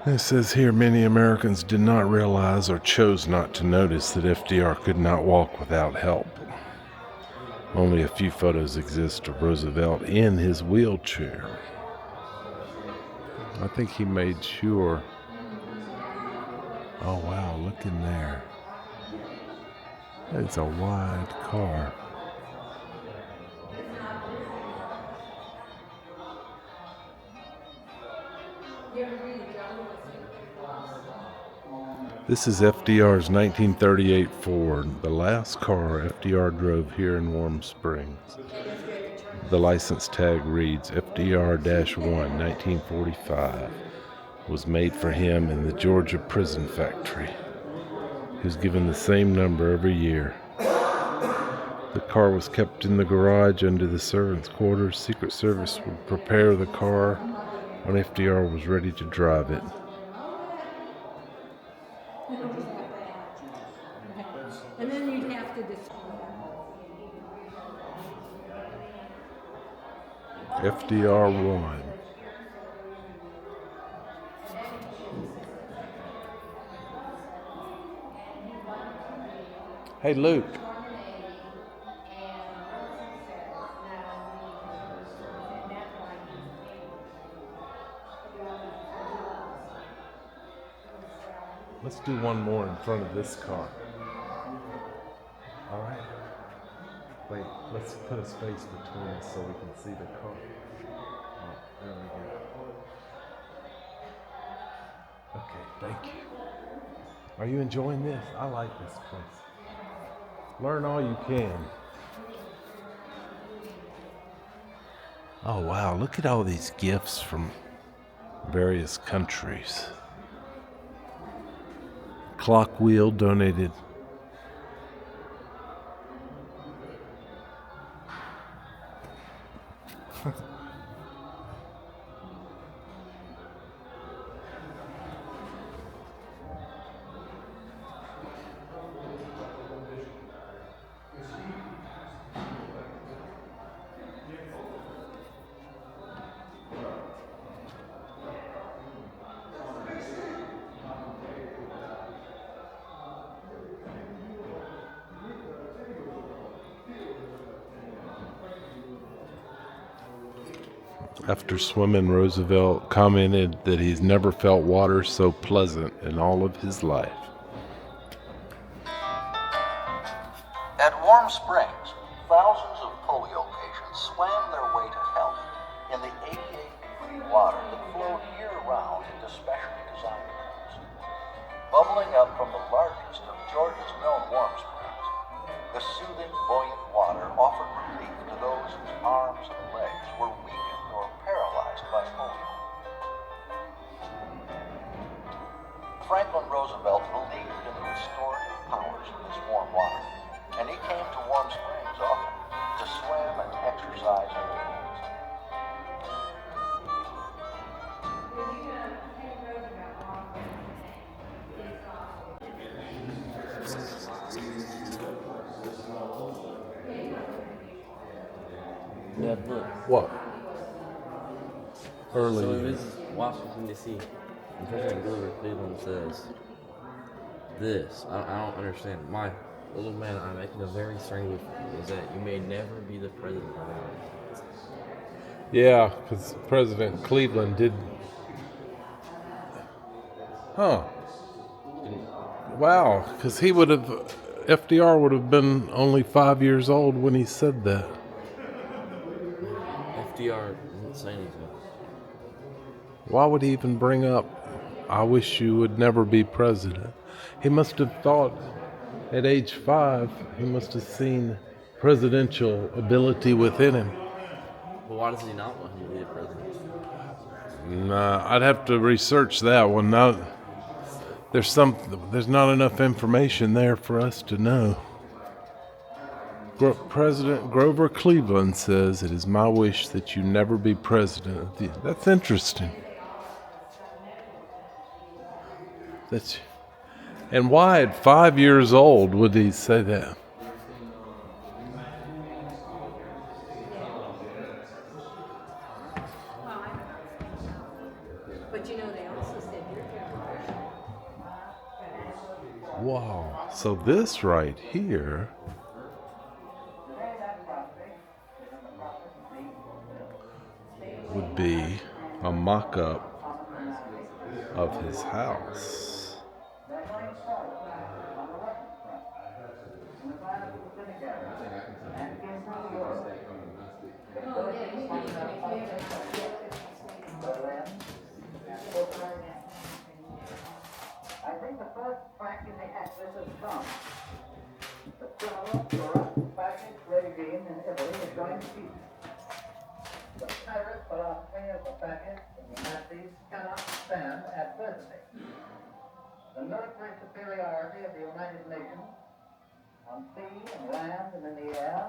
It says here many Americans did not realize or chose not to notice that FDR could not walk without help. Only a few photos exist of Roosevelt in his wheelchair. I think he made sure. Oh wow, look in there. It's a wide car. This is FDR's 1938 Ford, the last car FDR drove here in Warm Springs. The license tag reads FDR-1, 1945. Was made for him in the Georgia prison factory. He was given the same number every year. The car was kept in the garage under the servants' quarters. Secret Service would prepare the car when FDR was ready to drive it. And then you'd have to FDR-1. Hey, Luke. Let's do one more in front of this car. All right. Wait, let's put a space between us so we can see the car. Oh, there we go. Okay, thank you. Are you enjoying this? I like this place. Learn all you can. Oh wow, look at all these gifts from various countries. Clock wheel donated. After swimming, Roosevelt commented that he's never felt water so pleasant in all of his life. At Warm Springs, thousands of polio patients swam their way to health in the 88-degree water that flowed year-round into specially designed pools. Bubbling up from the largest of Georgia's known warm springs, the soothing, buoyant water offered relief to those whose arms and legs were weakened or paralyzed by polio. Franklin Roosevelt believed in the restorative powers of this warm water, and he came to Warm Springs often to swim and exercise in the pools. Yeah, look. What? Early. So this is Washington, D.C. And President Grover Cleveland says, this, I don't understand. My little man, I'm making a very strange is that you may never be the president of the United States. Yeah, because President Cleveland did. Huh. Wow, because FDR would have been only 5 years old when he said that. FDR didn't say anything. Why would he even bring up, I wish you would never be president? He must have thought at age 5, he must have seen presidential ability within him. But why does he not want him to be the president? Nah, I'd have to research that one. Now, there's not enough information there for us to know. President Grover Cleveland says, it is my wish that you never be president. That's interesting. And why at 5 years old would he say that? But you know, they also said you're So this right here would be a mock-up of his house. I think the first crack in the Atlas has come. The criminal corrupt package regime in Italy is going to cease. The pirate philosophy of the package and the Nazis cannot stand adversity. The military superiority of the United Nations on sea and land and in the air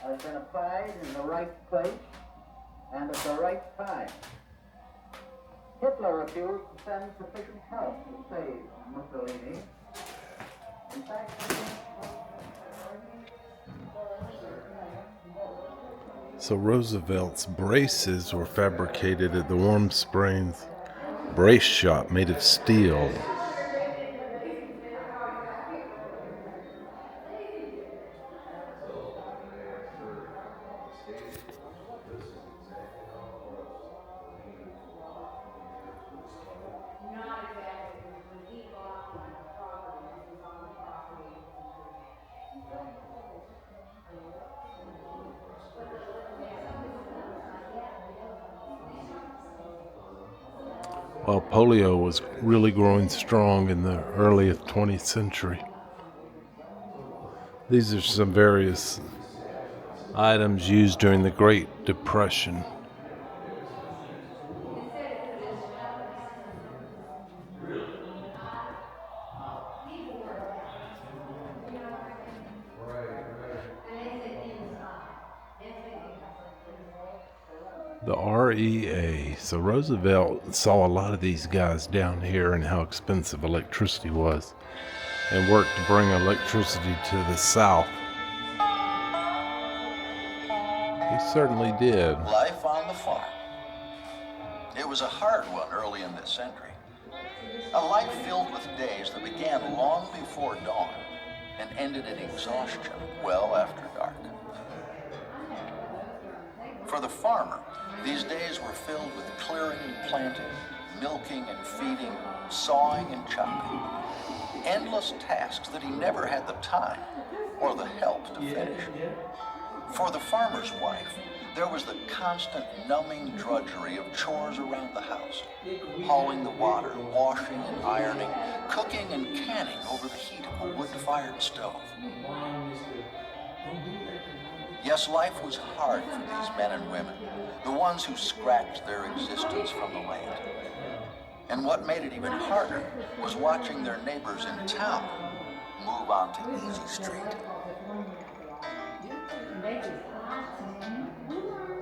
has been applied in the right place and at the right time. Hitler refused to send sufficient help to save Mussolini. In fact, So Roosevelt's braces were fabricated at the Warm Springs brace shop made of steel. While polio was really growing strong in the early 20th century. These are some various items used during the Great Depression. The REA. So Roosevelt saw a lot of these guys down here and how expensive electricity was, and worked to bring electricity to the South. He certainly did. Life on the farm. It was a hard one early in this century. A life filled with days that began long before dawn and ended in exhaustion well after dark. For the farmer, these days were filled with clearing and planting, milking and feeding, sawing and chopping. Endless tasks that he never had the time or the help to finish. For the farmer's wife, there was the constant numbing drudgery of chores around the house, hauling the water, washing and ironing, cooking and canning over the heat of a wood-fired stove. Yes, life was hard for these men and women, the ones who scratched their existence from the land. And what made it even harder was watching their neighbors in town move on to Easy Street.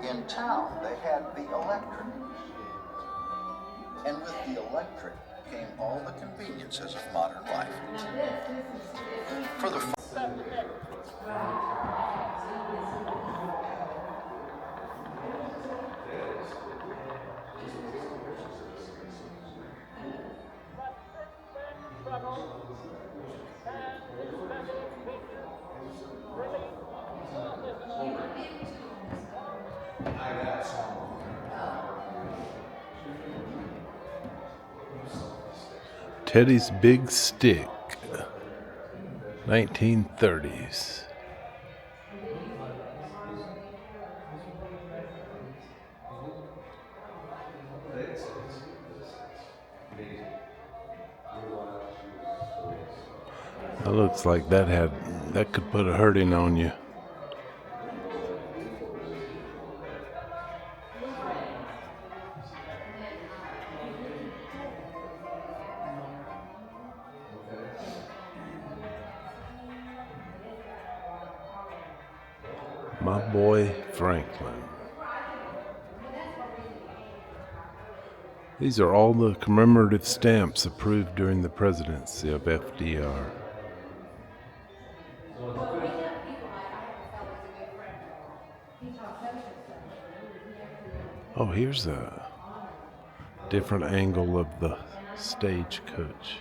In town, they had the electric. And with the electric came all the conveniences of modern life. For the Teddy's Big Stick, 1930s. That looks like that could put a hurting on you. My boy Franklin. These are all the commemorative stamps approved during the presidency of FDR. Oh, here's a different angle of the stagecoach.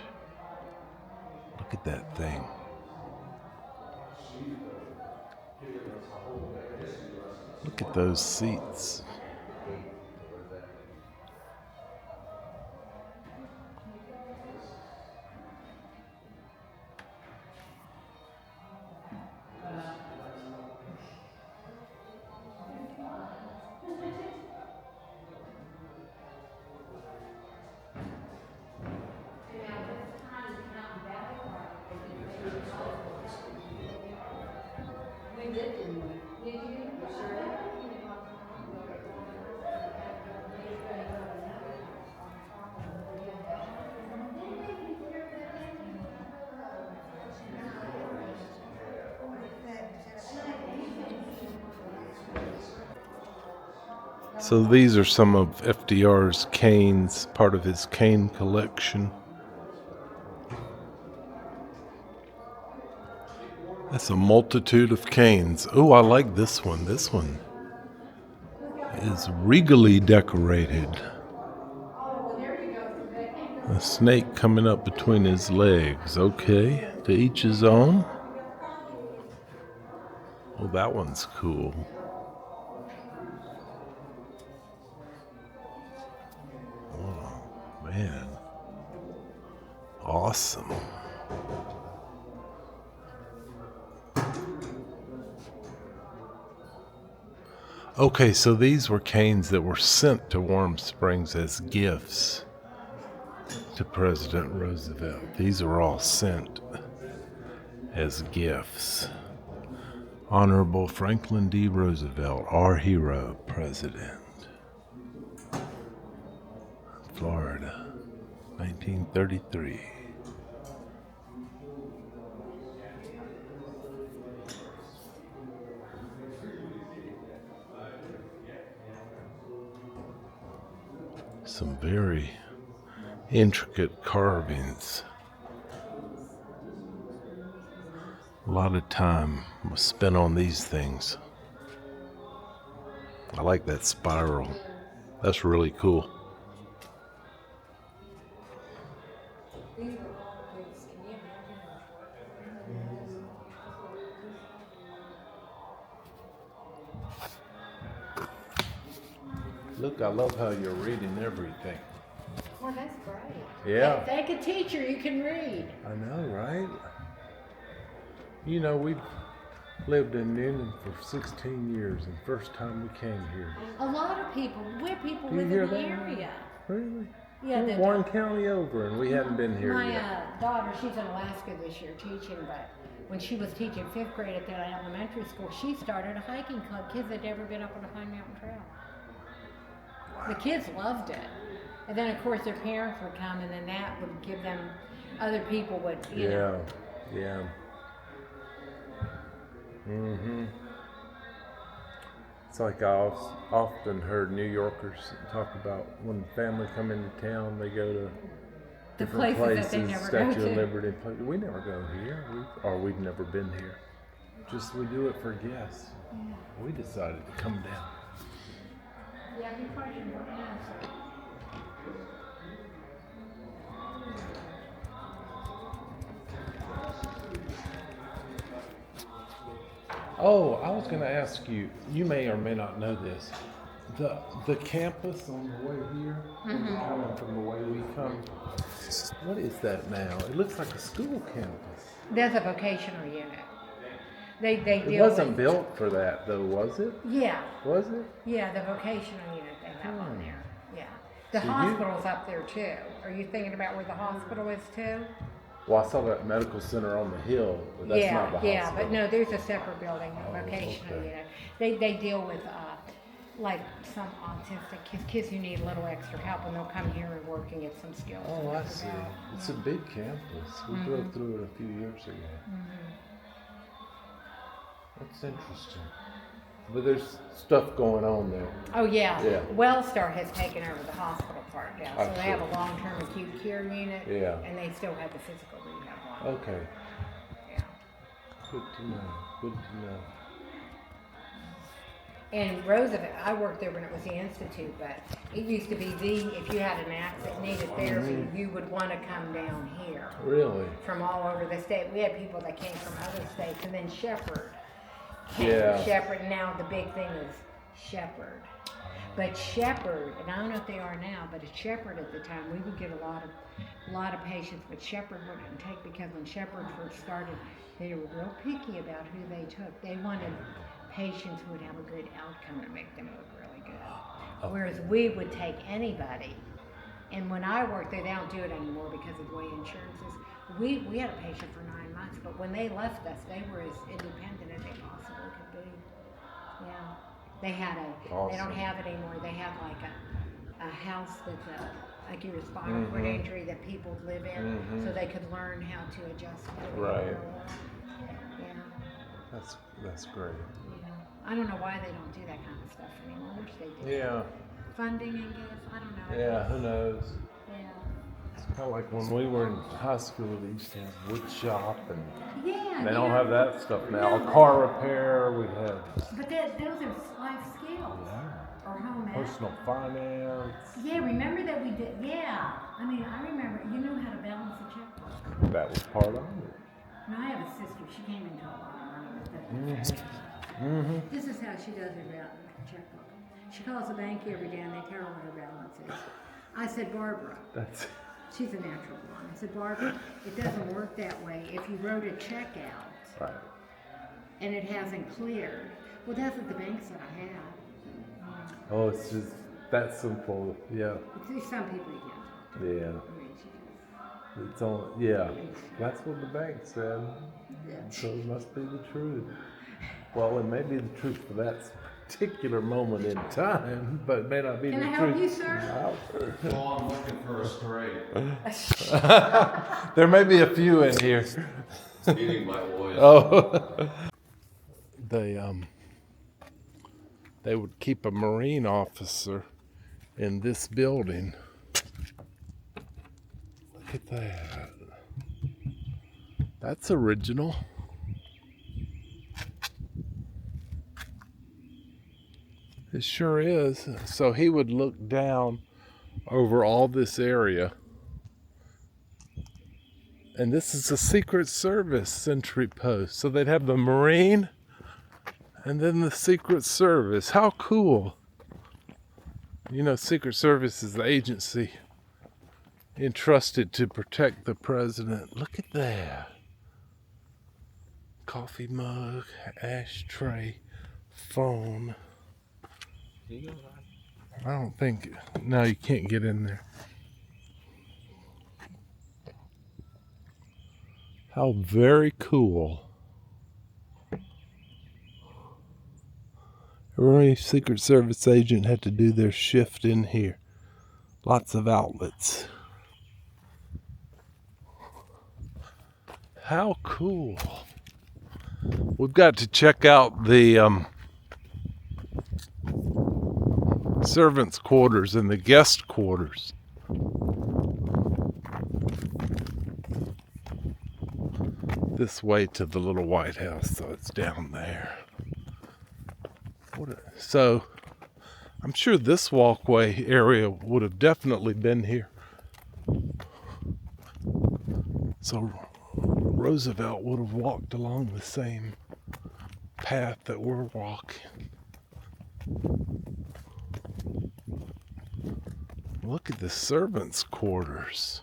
Look at that thing. Look at those seats. So these are some of FDR's canes, part of his cane collection. That's a multitude of canes. Oh, I like this one. This one is regally decorated. A snake coming up between his legs. Okay, to each his own. Oh, that one's cool. Oh, man. Awesome. Okay, so these were canes that were sent to Warm Springs as gifts to President Roosevelt. These were all sent as gifts. Honorable Franklin D. Roosevelt, our hero, President. Florida, 1933. Some very intricate carvings. A lot of time was spent on these things. I like that spiral. That's really cool. Look, I love how you're reading everything. Well, that's great. Yeah. Thank a teacher, you can read. I know, right? You know, we've lived in Newnan for 16 years, and first time we came here. A lot of people, we're people Do you live hear in the that? area. Really? Yeah, We're one county over, and we hadn't been here my yet. daughter, she's in Alaska this year teaching, but when she was teaching 5th grade at that elementary school, she started a hiking club. Kids had never been up on a Pine Mountain Trail. The kids loved it. And then, of course, their parents would come, and then that would give them, other people would, you know. Yeah. Mm-hmm. It's like I often heard New Yorkers talk about when family come into town, they go to The different places that they never go Statue of to. Liberty. We never go here, we've never been here. Just we do it for guests. We decided to come down. Yeah, good question. Oh, I was going to ask you, you may or may not know this. The campus on the way here, coming from the way we come, what is that now? It looks like a school campus. That's a vocational unit. They deal It wasn't with, built for that though, was it? Yeah. Was it? Yeah, the vocational unit they have on there. Yeah. The So you- hospital's up there too. Are you thinking about where the hospital is too? Well, I saw that medical center on the hill, but that's not the Yeah, hospital. but no, there's a separate building, a vocational okay. unit. They deal with like some autistic kids who need a little extra help, and they'll come here and work and get some skills. Oh, and I they'll see. develop. It's a big campus. We drove through it a few years ago. That's interesting. But there's stuff going on there. Oh yeah. Yeah. Wellstar has taken over the hospital part now, so I they see. have a long-term acute care unit. Yeah. And they still have the physical rehab one. Okay. Yeah. Good to know. Good to know. And Roosevelt, I worked there when it was the Institute, but it used to be if you had an accident, needed therapy, you would want to come down here. Really? From all over the state. We had people that came from other states, and then Shepherd came. Yeah. Shepherd, now the big thing is Shepherd. But Shepherd, and I don't know if they are now, but at Shepherd at the time, we would get a lot of patients, but Shepherd wouldn't take, because when Shepherd first started, they were real picky about who they took. They wanted patients who would have a good outcome to make them look really good. Whereas we would take anybody. And when I worked there, they don't do it anymore because of the way insurance is. We had a patient for 9 months, but when they left us, they were as independent as they possibly could be. Yeah. They had they don't have it anymore. They have like a house that's like your spinal cord injury that people live in, so they could learn how to adjust to it. Right. Yeah. That's great. Yeah. I don't know why they don't do that kind of stuff anymore. I wish they did. Yeah. Funding, I guess. I don't know. Yeah, who knows? Yeah. It's kind of like when we were in high school, they used to have wood shop, and Yeah, they don't have that stuff now. Car repair, we have. But those are life skills. Yeah. Or home ec. Personal finance. Yeah, remember that we did. Yeah. I mean, I remember, you knew how to balance a checkbook. That was part of it. No, I have a sister. She came into a lot of money with that. This is how she does her checkbook. She calls the bank every day and they tell her what her balance is. I said, Barbara. She's a natural blonde. I said, Barbara, it doesn't work that way. If you wrote a check out and it hasn't cleared, well, that's what the bank said I had. Oh, it's just that simple. Yeah. Some people you can't talk to. Yeah. I mean, It's all, yeah. That's what the bank said. Yeah. So it must be the truth. Well, it may be the truth for that particular moment in time, but it may not be the truth. Can I help you, sir? Well, I'm looking for a straight. There may be a few in here. Eating my voice. Oh. They would keep a Marine officer in this building. Look at that. That's original. It sure is. So he would look down over all this area. And this is a Secret Service sentry post. So they'd have the Marine and then the Secret Service. How cool. You know, Secret Service is the agency entrusted to protect the president. Look at that. Coffee mug, ashtray, phone. I don't think, no, you can't get in there. How very cool. Every Secret Service agent had to do their shift in here. Lots of outlets. How cool. We've got to check out the servants' quarters and the guest quarters. This way to the little White House, so it's down there. So, I'm sure this walkway area would have definitely been here. So, Roosevelt would have walked along the same path that we're walking. Look at the servants' quarters.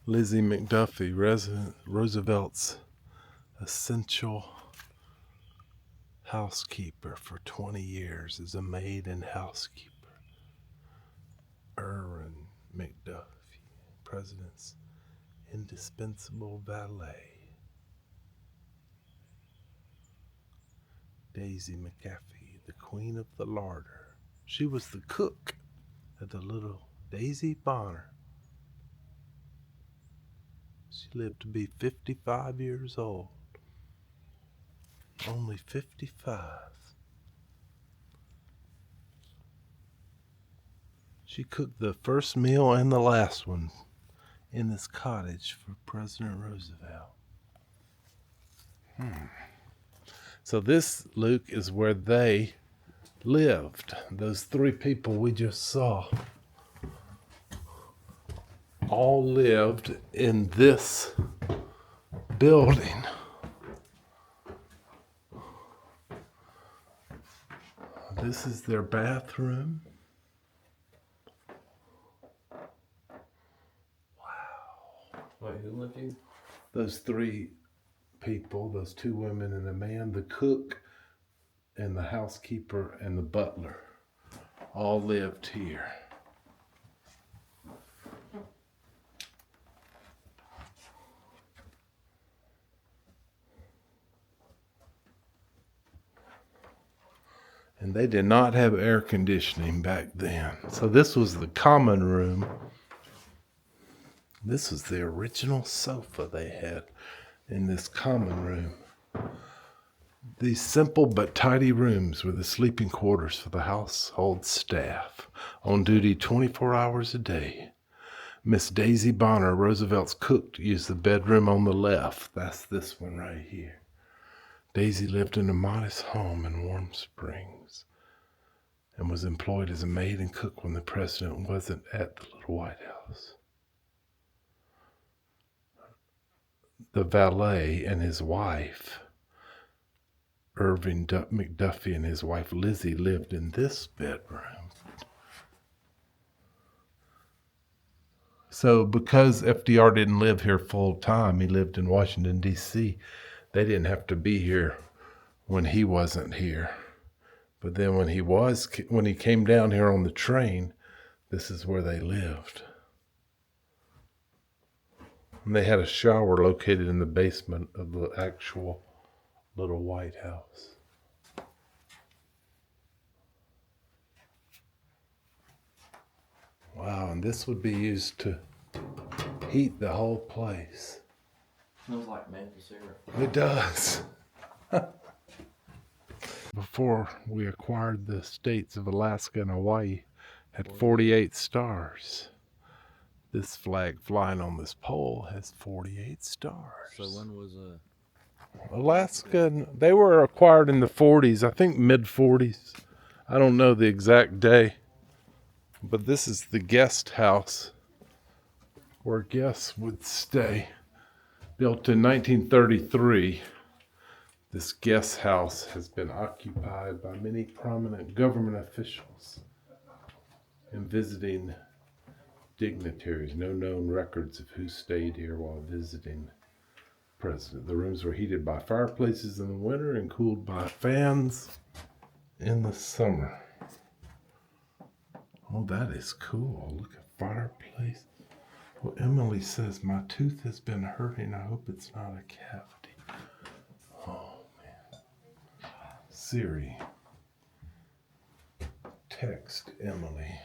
Lizzie McDuffie, Roosevelt's essential housekeeper for 20 years as a maid and housekeeper. Irwin McDuffie, President's indispensable valet. Daisy McAfee, the queen of the larder. She was the cook at the little Daisy Bonner. She lived to be 55 years old. Only 55. She cooked the first meal and the last one in this cottage for President Roosevelt. So this, Luke, is where they lived. Those three people we just saw all lived in this building. This is their bathroom. Wait, who lived here? Those three people, those two women and a man, the cook and the housekeeper and the butler, all lived here. And they did not have air conditioning back then. So this was the common room. This was the original sofa they had in this common room. These simple but tidy rooms were the sleeping quarters for the household staff, on duty 24 hours a day. Miss Daisy Bonner, Roosevelt's cook, used the bedroom on the left. That's this one right here. Daisy lived in a modest home in Warm Springs and was employed as a maid and cook when the president wasn't at the little White House. The valet and his wife, Irving McDuffie, and his wife Lizzie, lived in this bedroom. So because FDR didn't live here full time, he lived in Washington, D.C., they didn't have to be here when he wasn't here. But then when he came down here on the train, this is where they lived. And they had a shower located in the basement of the actual little White House. Wow, and this would be used to heat the whole place. Smells like maple syrup. It does. Before we acquired the states of Alaska and Hawaii, had 48 stars. This flag flying on this pole has 48 stars. So when was Alaska, they were acquired in the 40s, I think mid 40s. I don't know the exact day. But this is the guest house where guests would stay. Built in 1933, this guest house has been occupied by many prominent government officials and visiting dignitaries. No known records of who stayed here while visiting the president. The rooms were heated by fireplaces in the winter and cooled by fans in the summer. Oh, that is cool. Look at fireplace. Well, Emily says, my tooth has been hurting. I hope it's not a cavity. Oh, man. Siri, text Emily.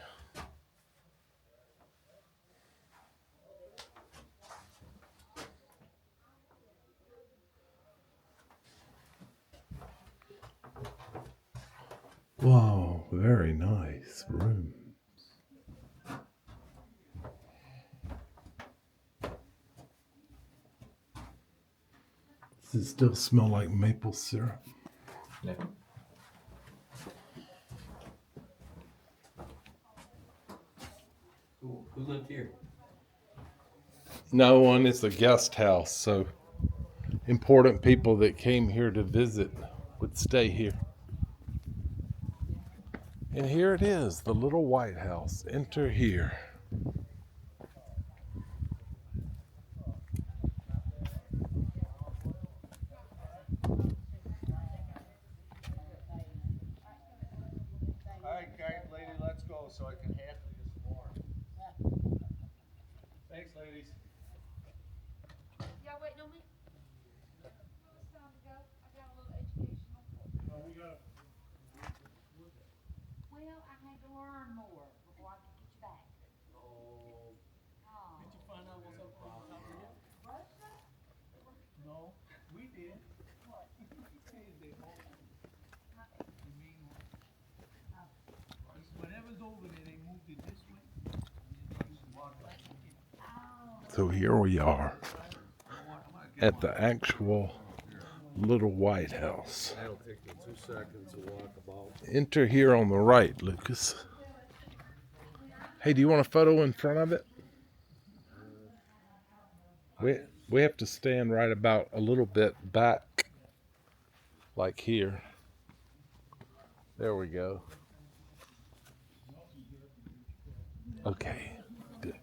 Wow, very nice room. Does it still smell like maple syrup? Yeah. Who lived here? No one. It's a guest house, so important people that came here to visit would stay here. And here it is, the little White House. Enter here. All right, lady, let's go so I can handle you some more. Thanks, ladies. Y'all waiting on me? It's time to go. I got a little educational. No, we gotta. Well, I had to learn more before I could get you back. Oh. Oh. Did you find out what's up on top of here? Russia? No, we did. What? They hold it. The main one. Whatever's over there, they moved it this way. So here we are at the actual little White House. That'll take me 2 seconds to walk about. Enter here on the right, Lucas. Hey, do you want a photo in front of it? We have to stand right about a little bit back, like here. There we go. Okay, good.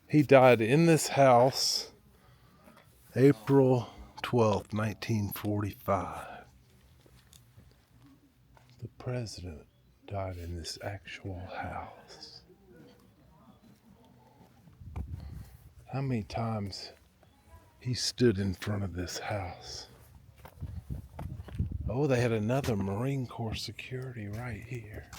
He died in this house April 12th, 1945. The president died in this actual house. How many times he stood in front of this house? Oh, they had another Marine Corps security right here,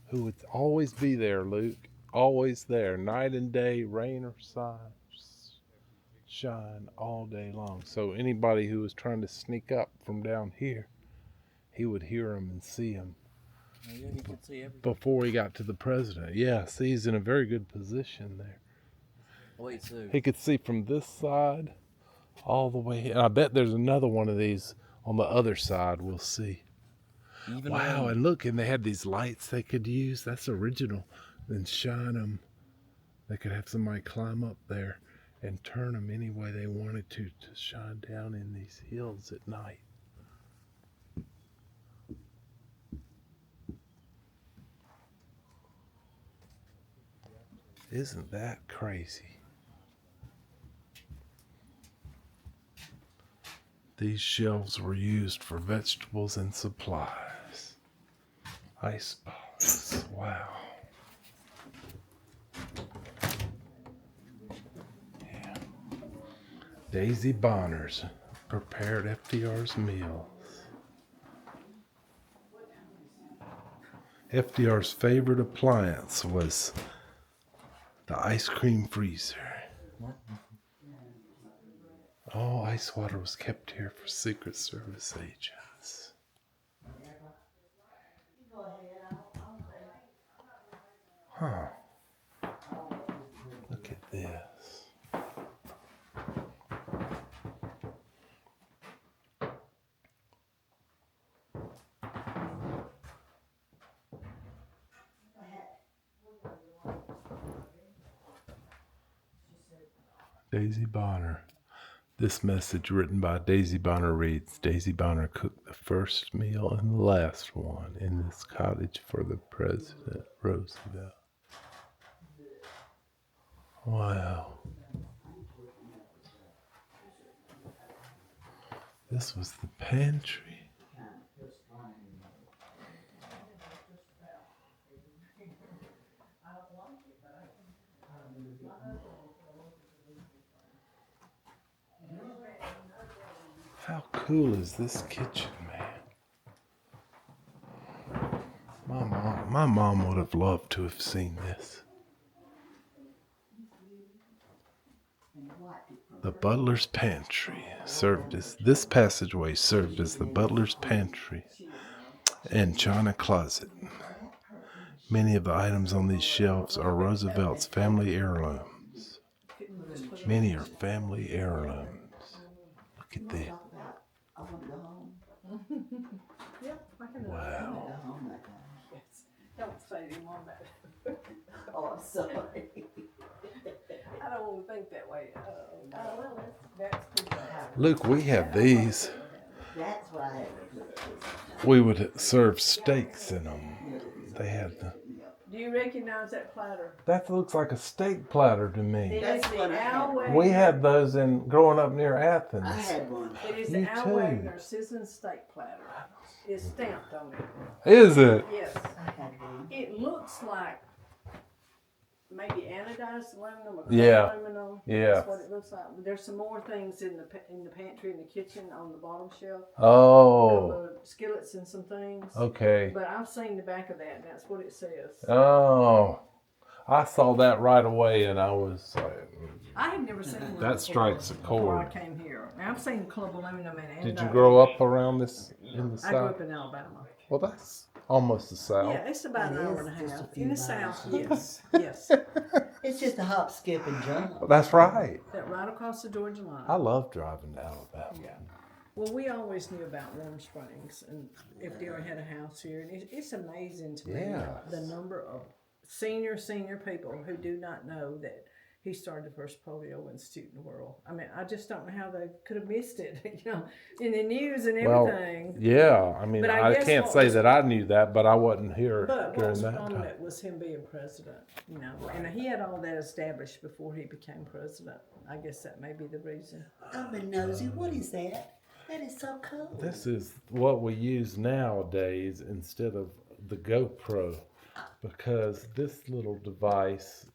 who would always be there, Luke. Always there, night and day, rain or shine, all day long. So anybody who was trying to sneak up from down here, he would hear him and see him. Oh, yeah, he could see everything. Before he got to the president. Yeah, see, he's in a very good position there. Wait, so He could see from this side all the way. And I bet there's another one of these on the other side. We'll see. Wow, and look, and they had these lights they could use. That's original. Then shine them. They could have somebody climb up there and turn them any way they wanted to shine down in these hills at night. Isn't that crazy? These shelves were used for vegetables and supplies. Ice box. Wow. Yeah. Daisy Bonner's prepared FDR's meals. FDR's favorite appliance was the ice cream freezer. Oh, ice water was kept here for Secret Service agents. Huh. Look at this. Daisy Bonner. This message written by Daisy Bonner reads, Daisy Bonner cooked the first meal and the last one in this cottage for the President Roosevelt. Wow. This was the pantry. How cool is this kitchen, man? My mom would have loved to have seen this. The butler's pantry served as this passageway served as the butler's pantry and china closet. Many of the items on these shelves are Roosevelt's family heirlooms. Many are family heirlooms. Look at this. Wow. Don't say anymore about it. Oh, I'm sorry. I don't want to think that way. Well, that's pretty bad. Luke, we have these. That's what I had. We would serve steaks in them. They had the. Do you recognize that platter? That looks like a steak platter to me. It is the Al Wagner. We had those in growing up near Athens. I had one. It is You the Al too. Wagner sizzling steak platter. It's stamped on it. Is it? Yes. It looks like maybe anodized aluminum or Yeah. aluminum. Yeah. That's what it looks like. But there's some more things in the pantry, in the kitchen, on the bottom shelf. Oh. Skillets and some things. Okay. But I've seen the back of that, and that's what it says. Oh. I saw that right away and I was like, I had never seen one That strikes a before I chord. came here. Now, I've seen Club Aluminum and Did you grow up around this in the I grew South? up in Alabama. Well, that's almost the South. Yeah, it's about an hour and a half. In the South, yes, yes. It's just a hop, skip, and jump. That's right. That right across the Georgia line. I love driving to Alabama. Yeah. Well, we always knew about Warm Springs, and FDR had a house here, and it's amazing to me Yes. the number of senior people who do not know that he started the first polio institute in the world. I mean, I just don't know how they could have missed it, in the news and everything. Well, yeah. I mean, But I guess can't what say was- that I knew that, but I wasn't here But what during was that on time. it was him being president, and he had all that established before he became president. I guess that may be the reason. I've been nosy. What is that? That is so cool. This is what we use nowadays instead of the GoPro, because this little device,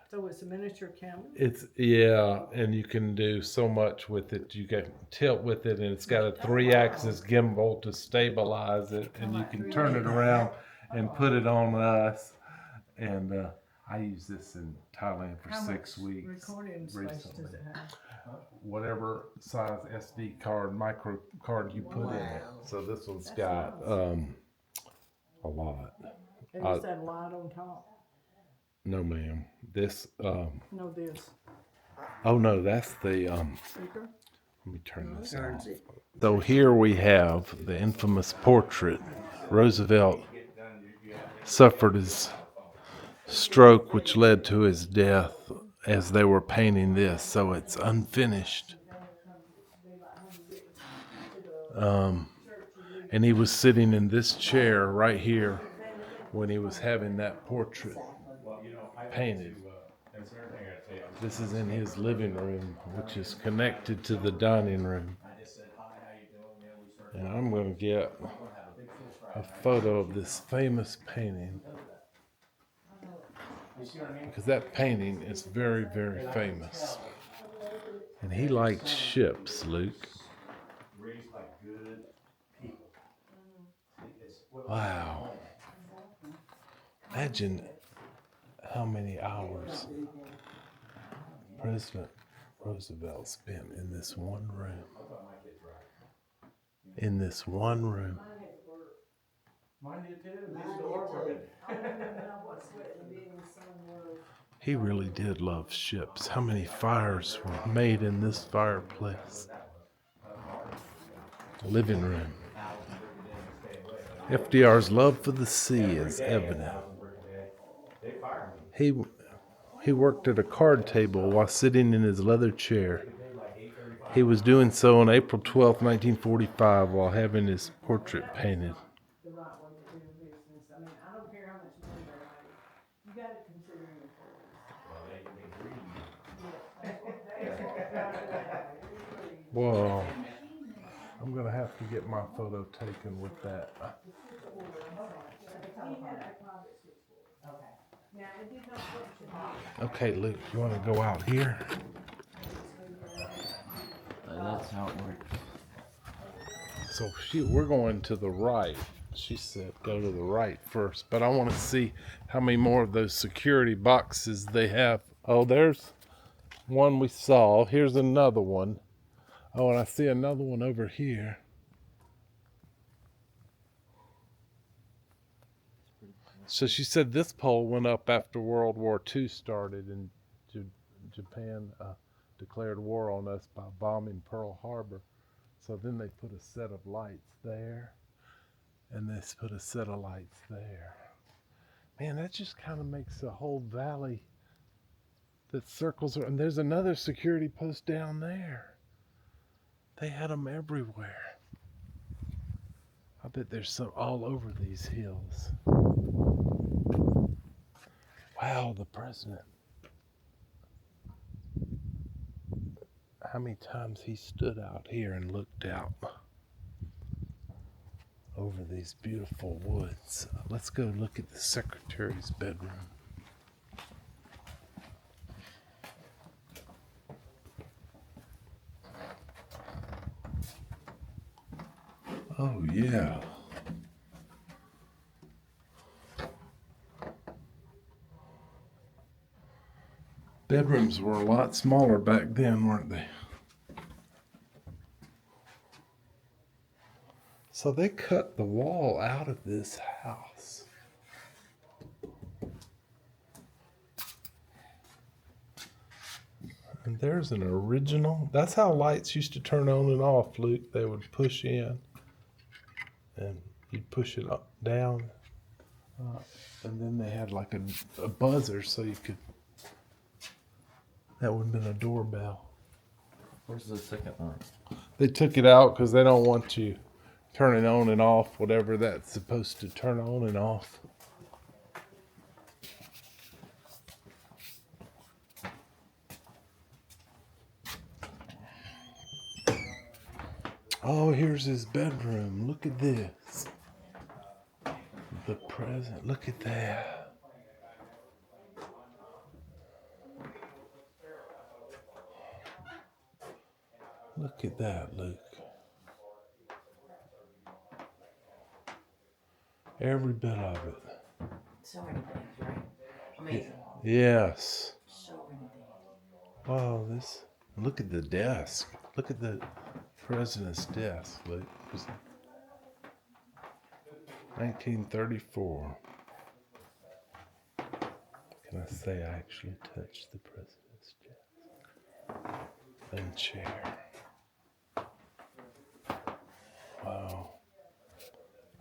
So it's a miniature camera. and you can do so much with it. You can tilt with it, and it's got a 3-axis gimbal to stabilize it, and you can turn it around and put it on us. And I used this in Thailand for How 6 much weeks. recording space recently. does it have? Whatever size SD card, micro card you put in it. So this one's That's got nice. a lot. And is that light on top? No, ma'am. This. No, this. Oh no, that's the. Speaker? Let me turn this Turns off. it. So here we have the infamous portrait. Roosevelt suffered his stroke, which led to his death as they were painting this. So it's unfinished. And he was sitting in this chair right here when he was having that portrait painted. This is in his living room, which is connected to the dining room. And I'm going to get a photo of this famous painting, because that painting is very, very famous. And he liked ships, Luke. Wow. Imagine how many hours President Roosevelt spent in this one room. In this one room. Mine did too. These door working. He really did love ships. How many fires were made in this fireplace? Living room. FDR's love for the sea is evident. He worked at a card table while sitting in his leather chair. He was doing so on April 12, 1945, while having his portrait painted. The right way to do business. I mean, I don't care how much money they make. You got to consider your employees. Well, I'm going to have to get my photo taken with that. Okay, Luke, you want to go out here? That's how it works. So we're going to the right. She said go to the right first, but I want to see how many more of those security boxes they have. Oh, there's one we saw. Here's another one. Oh, and I see another one over here. So she said this pole went up after World War II started, and Japan declared war on us by bombing Pearl Harbor. So then they put a set of lights there, and they put a set of lights there. Man, that just kind of makes the whole valley that circles, and there's another security post down there. They had them everywhere. I bet there's some all over these hills. Wow, the president. How many times he stood out here and looked out over these beautiful woods. Let's go look at the secretary's bedroom. Oh, yeah. Bedrooms were a lot smaller back then, weren't they? So they cut the wall out of this house. And there's an original. That's how lights used to turn on and off, Luke. They would push in and you'd push it up, down. And then they had like a buzzer so you could. That would have been a doorbell. Where's the second one? They took it out because they don't want you turning on and off whatever that's supposed to turn on and off. Oh, here's his bedroom. Look at this. The present. Look at that. Look at that, Luke. Every bit of it. So many things, right? Amazing. Yes. So many things. Wow, this. Look at the desk. Look at the president's desk, Luke. 1934. Can I say I actually touched the president's desk and chair? Wow.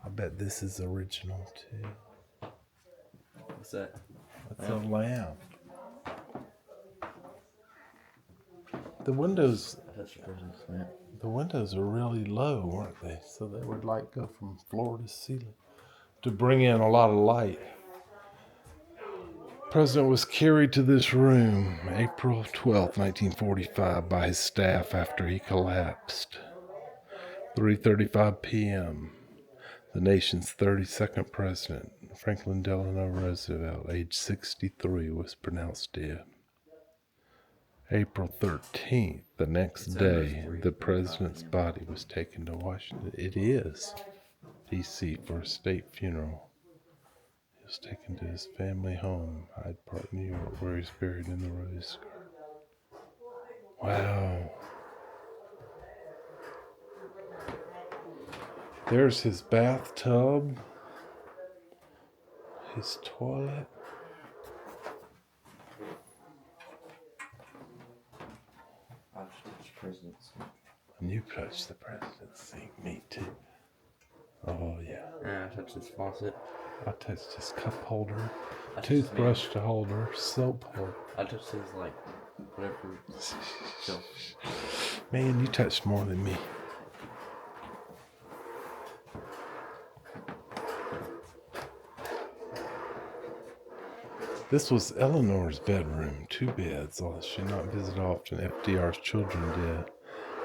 I bet this is original too. What's that? That's a lamp. The windows. That's the president's lamp. The windows are really low, weren't they? So they would like go from floor to ceiling to bring in a lot of light. The president was carried to this room April 12th, 1945 by his staff after he collapsed. 3:35 p.m. The nation's 32nd president, Franklin Delano Roosevelt, age 63, was pronounced dead. April 13th, the next day, the president's body was taken to Washington. It is D.C. for a state funeral. He was taken to his family home, Hyde Park, New York, where he's buried in the Rose Garden. Wow. There's his bathtub, his toilet. I touched the president's seat. And you touched the president's seat. Me too. Oh, yeah. Yeah, I touched his faucet. I touched his cup holder, I touched toothbrush holder, soap holder. I touched his, like, whatever. So. Man, you touched more than me. This was Eleanor's bedroom, 2 beds, although she did not visit often. FDR's children did.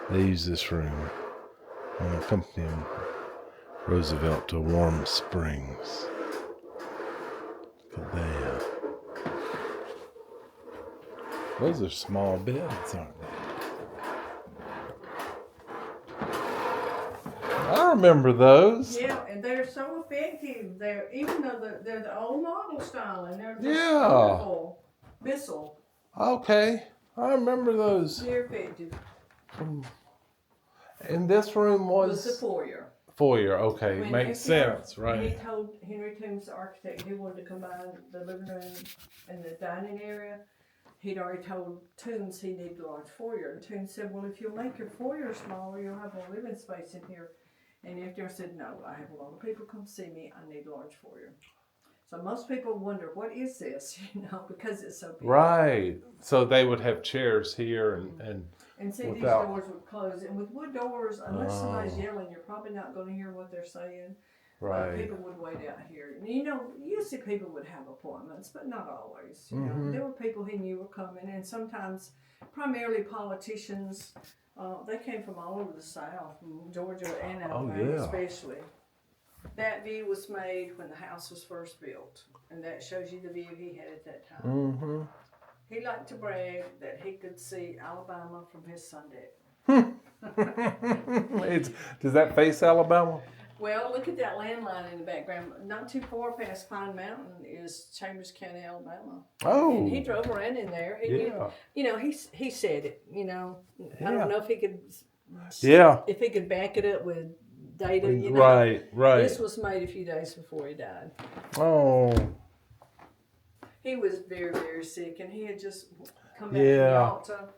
They used this room on accompanying Roosevelt to Warm Springs. Look at that. Those are small beds, aren't they? I remember those. Yeah, and they're so effective. They're even though they're the old model style, and they're just Yeah. wonderful. Bissell. Okay, I remember those. They're effective. And this room Was the foyer. Foyer, okay, When makes FDR sense, right? He told Henry Toombs, the architect, he wanted to combine the living room and the dining area. He'd already told Toombs he needed a large foyer. And Toombs said, well, if you'll make your foyer smaller, you'll have more living space in here. And FDR said, no, I have a lot of people come see me. I need a large foyer. So most people wonder, what is this? You know, because it's so big. Right. So they would have chairs here and see, without... these doors would close. And with wood doors, unless somebody's yelling, you're probably not going to hear what they're saying. Right. People would wait out here. You know, usually people would have appointments, but not always. You know, there were people he knew were coming, and sometimes, primarily politicians. They came from all over the South, from Georgia and Alabama especially. That view was made when the house was first built, and that shows you the view he had at that time. Mm-hmm. He liked to brag that he could see Alabama from his sun deck. Does that face Alabama? Well, look at that landline in the background. Not too far past Pine Mountain is Chambers County, Alabama. Oh. And he drove around in there. Yeah. You know, he said it. You know, I Yeah. don't know if he could. Yeah. If he could back it up with data. You know. Right. This was made a few days before he died. Oh. He was very, very sick, and he had just come back from Yeah. Yalta.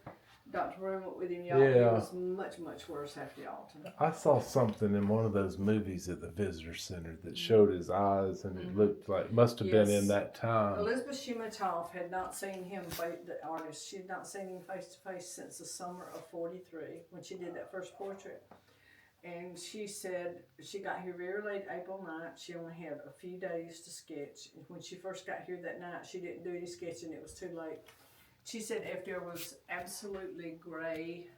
Dr. Broom went with him in Yalta. Yeah. He was much, much worse after Yalta. I saw something in one of those movies at the visitor center that showed his eyes, and it looked like must have been in that time. Elizabeth Shumatov had not seen him, the artist. She had not seen him face to face since the summer of '43 when she did that first portrait. And she said she got here very late April night. She only had a few days to sketch. And when she first got here that night, she didn't do any sketching. It was too late. She said FDR was absolutely gray.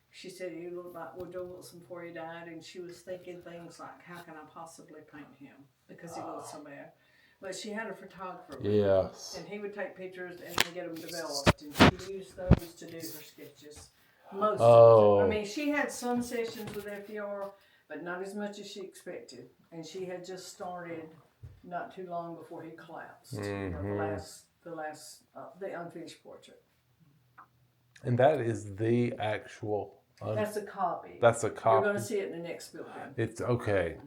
She said he looked like Woodrow Wilson before he died, and she was thinking things like, how can I possibly paint him? Because he looked so bad. But she had a photographer. Yes. And he would take pictures and then get them developed. And she used those to do her sketches. Most of them. I mean, she had some sessions with FDR, but not as much as she expected. And she had just started not too long before he collapsed. The unfinished portrait. And that is the actual. That's a copy. That's a copy. You're going to see it in the next building. It's okay.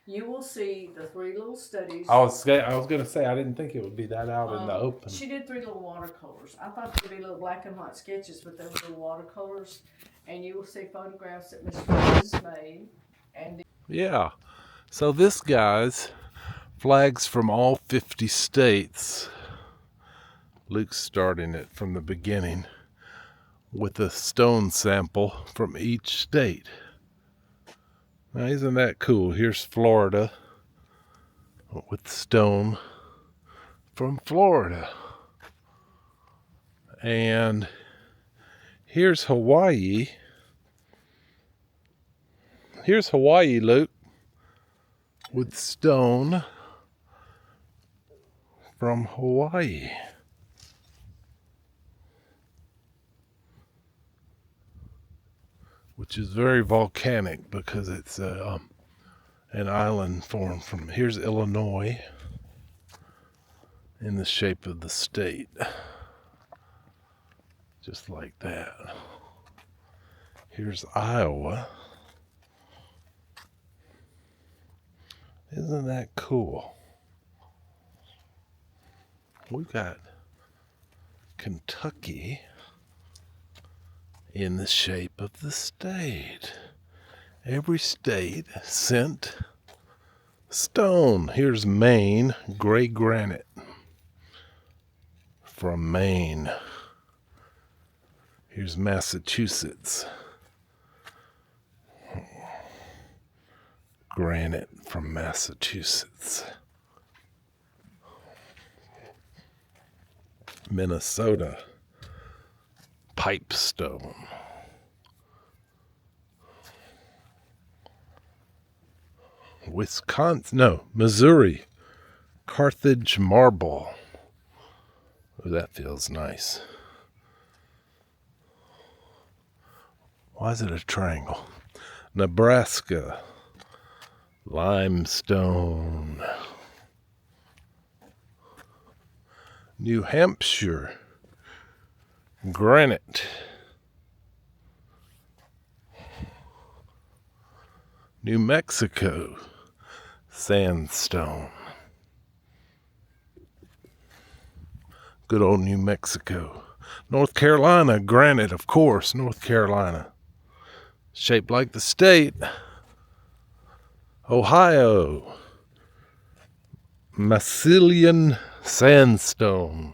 You will see the 3 little studies. I was going to say I didn't think it would be that out in the open. She did 3 little watercolors. I thought they would be little black and white sketches, but they were little watercolors. And you will see photographs that Miss Francis made. And yeah. So this guy's flags from all 50 states. Luke's starting it from the beginning with a stone sample from each state. Now, isn't that cool? Here's Florida with stone from Florida. And here's Hawaii. Here's Hawaii, Luke, with stone from Hawaii. Which is very volcanic because it's an island formed from, here's Illinois in the shape of the state. Just like that. Here's Iowa. Isn't that cool? We've got Kentucky in the shape of the state. Every state sent stone. Here's Maine, gray granite from Maine. Here's Massachusetts, granite from Massachusetts. Minnesota, pipestone. Missouri, Carthage marble. Oh, that feels nice. Why is it a triangle? Nebraska, limestone. New Hampshire, granite. New Mexico, sandstone. Good old New Mexico. North Carolina, granite, of course, North Carolina. Shaped like the state. Ohio, Massilian sandstone.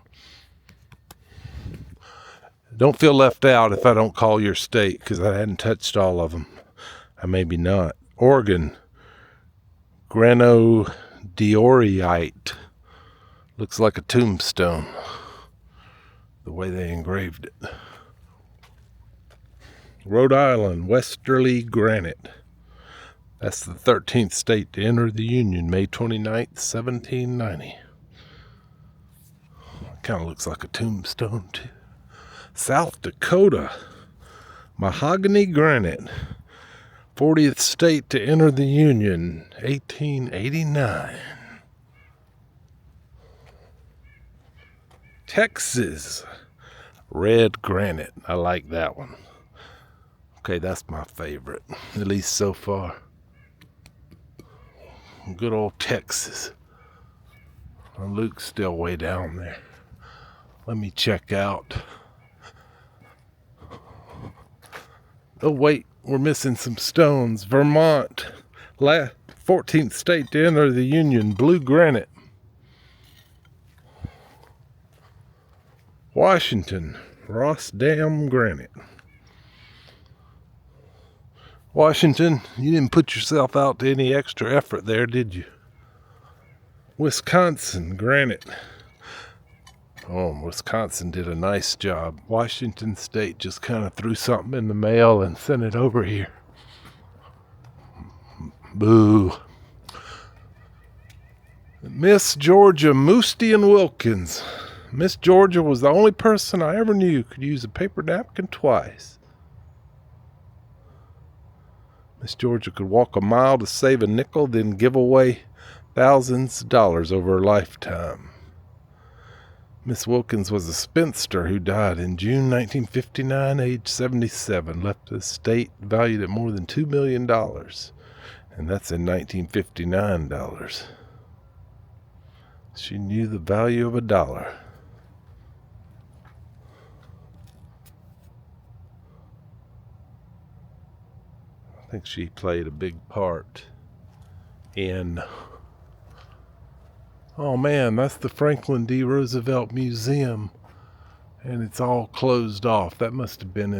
Don't feel left out if I don't call your state, because I hadn't touched all of them. I maybe not. Oregon, granodiorite. Looks like a tombstone, the way they engraved it. Rhode Island, westerly granite. That's the 13th state to enter the Union, May 29th, 1790. Kind of looks like a tombstone, too. South Dakota, mahogany granite. 40th state to enter the Union, 1889. Texas, red granite. I like that one. Okay, that's my favorite, at least so far. Good old Texas. Luke's still way down there. Let me check out. Oh wait, we're missing some stones. Vermont, 14th state to enter the Union, blue granite. Washington, Ross Dam granite. Washington, you didn't put yourself out to any extra effort there, did you? Wisconsin, granite. Oh, Wisconsin did a nice job. Washington State just kind of threw something in the mail and sent it over here. Boo. Miss Georgia, Moostian Wilkins. Miss Georgia was the only person I ever knew could use a paper napkin twice. Miss Georgia could walk a mile to save a nickel, then give away thousands of dollars over her lifetime. Miss Wilkins was a spinster who died in June 1959, age 77, left an estate valued at more than $2 million. And that's in 1959 dollars. She knew the value of a dollar. I think she played a big part in... Oh man, that's the Franklin D. Roosevelt Museum. And it's all closed off. That must have been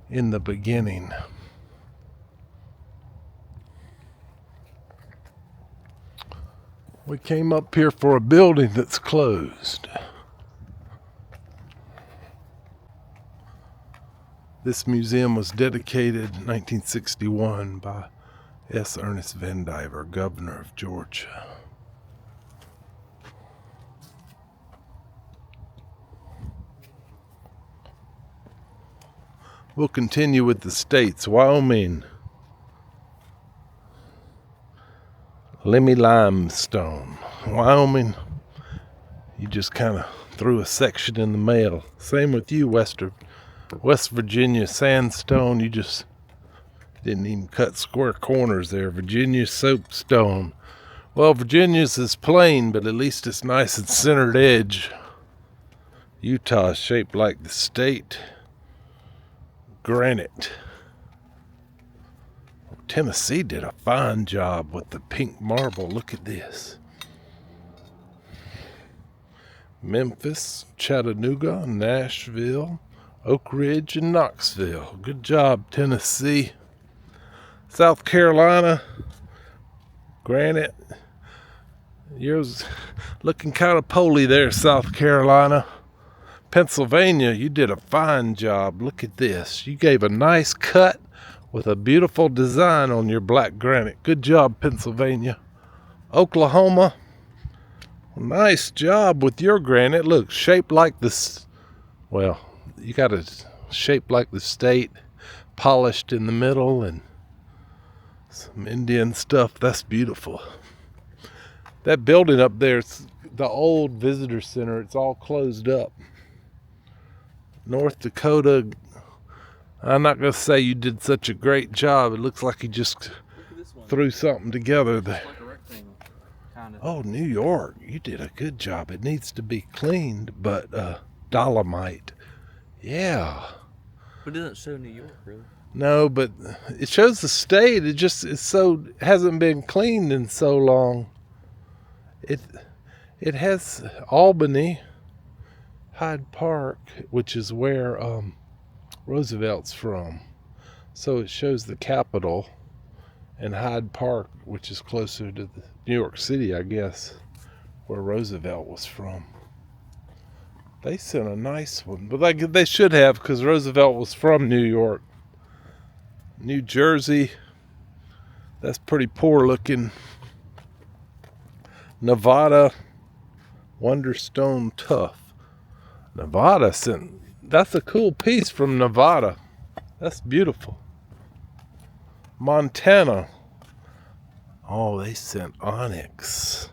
in the beginning. We came up here for a building that's closed. This museum was dedicated in 1961 by S. Ernest Vandiver, governor of Georgia. We'll continue with the states. Wyoming, Lemmy Limestone. Wyoming, you just kind of threw a section in the mail. Same with you, West Virginia Sandstone. You just didn't even cut square corners there. Virginia Soapstone. Well, Virginia's is plain, but at least it's nice and centered edge. Utah's shaped like the state. Granite. Tennessee did a fine job with the pink marble. Look at this. Memphis, Chattanooga, Nashville, Oak Ridge, and Knoxville. Good job, Tennessee. South Carolina, granite. Yours looking kind of poly there, South Carolina. Pennsylvania, you did a fine job. Look at this. You gave a nice cut with a beautiful design on your black granite. Good job, Pennsylvania. Oklahoma, nice job with your granite. Look, shaped like this. Well, you got it shaped like the state, polished in the middle, and some Indian stuff. That's beautiful. That building up there, it's the old visitor center. It's all closed up. North Dakota, I'm not going to say you did such a great job. It looks like you just threw something together there. Like a rectangle, kind of. Oh, New York, you did a good job. It needs to be cleaned, but dolomite. Yeah. But it doesn't show New York, really. No, but it shows the state. It just hasn't been cleaned in so long. It has Albany, Hyde Park, which is where Roosevelt's from. So it shows the Capitol, and Hyde Park, which is closer to New York City, I guess, where Roosevelt was from. They sent a nice one, but they should have, because Roosevelt was from New York. New Jersey, that's pretty poor looking. Nevada, Wonderstone Tough. Nevada sent, that's a cool piece from Nevada. That's beautiful. Montana. Oh, they sent onyx.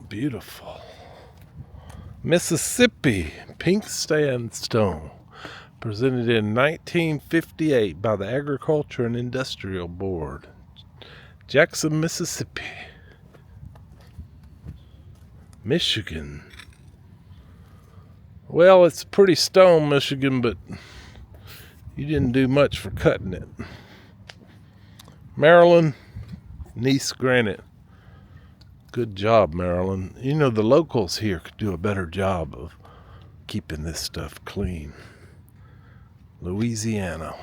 Beautiful. Mississippi, pink sandstone. Presented in 1958 by the Agriculture and Industrial Board. Jackson, Mississippi. Michigan. Well, it's pretty stone, Michigan, but you didn't do much for cutting it. Maryland, Nice granite. Good job, Maryland. You know, the locals here could do a better job of keeping this stuff clean. Louisiana.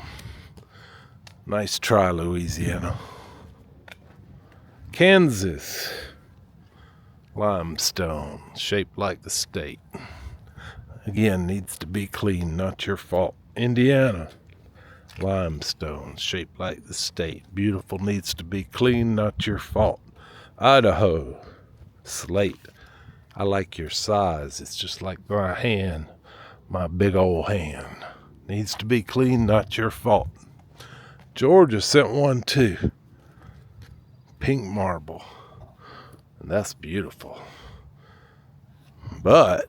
Nice try, Louisiana. Kansas. Limestone, shaped like the state. Again, needs to be clean, not your fault. Indiana. Limestone, shaped like the state. Beautiful, needs to be clean, not your fault. Idaho. Slate. I like your size. It's just like my hand. My big old hand. Needs to be clean, not your fault. Georgia sent one too. Pink marble. And that's beautiful. But,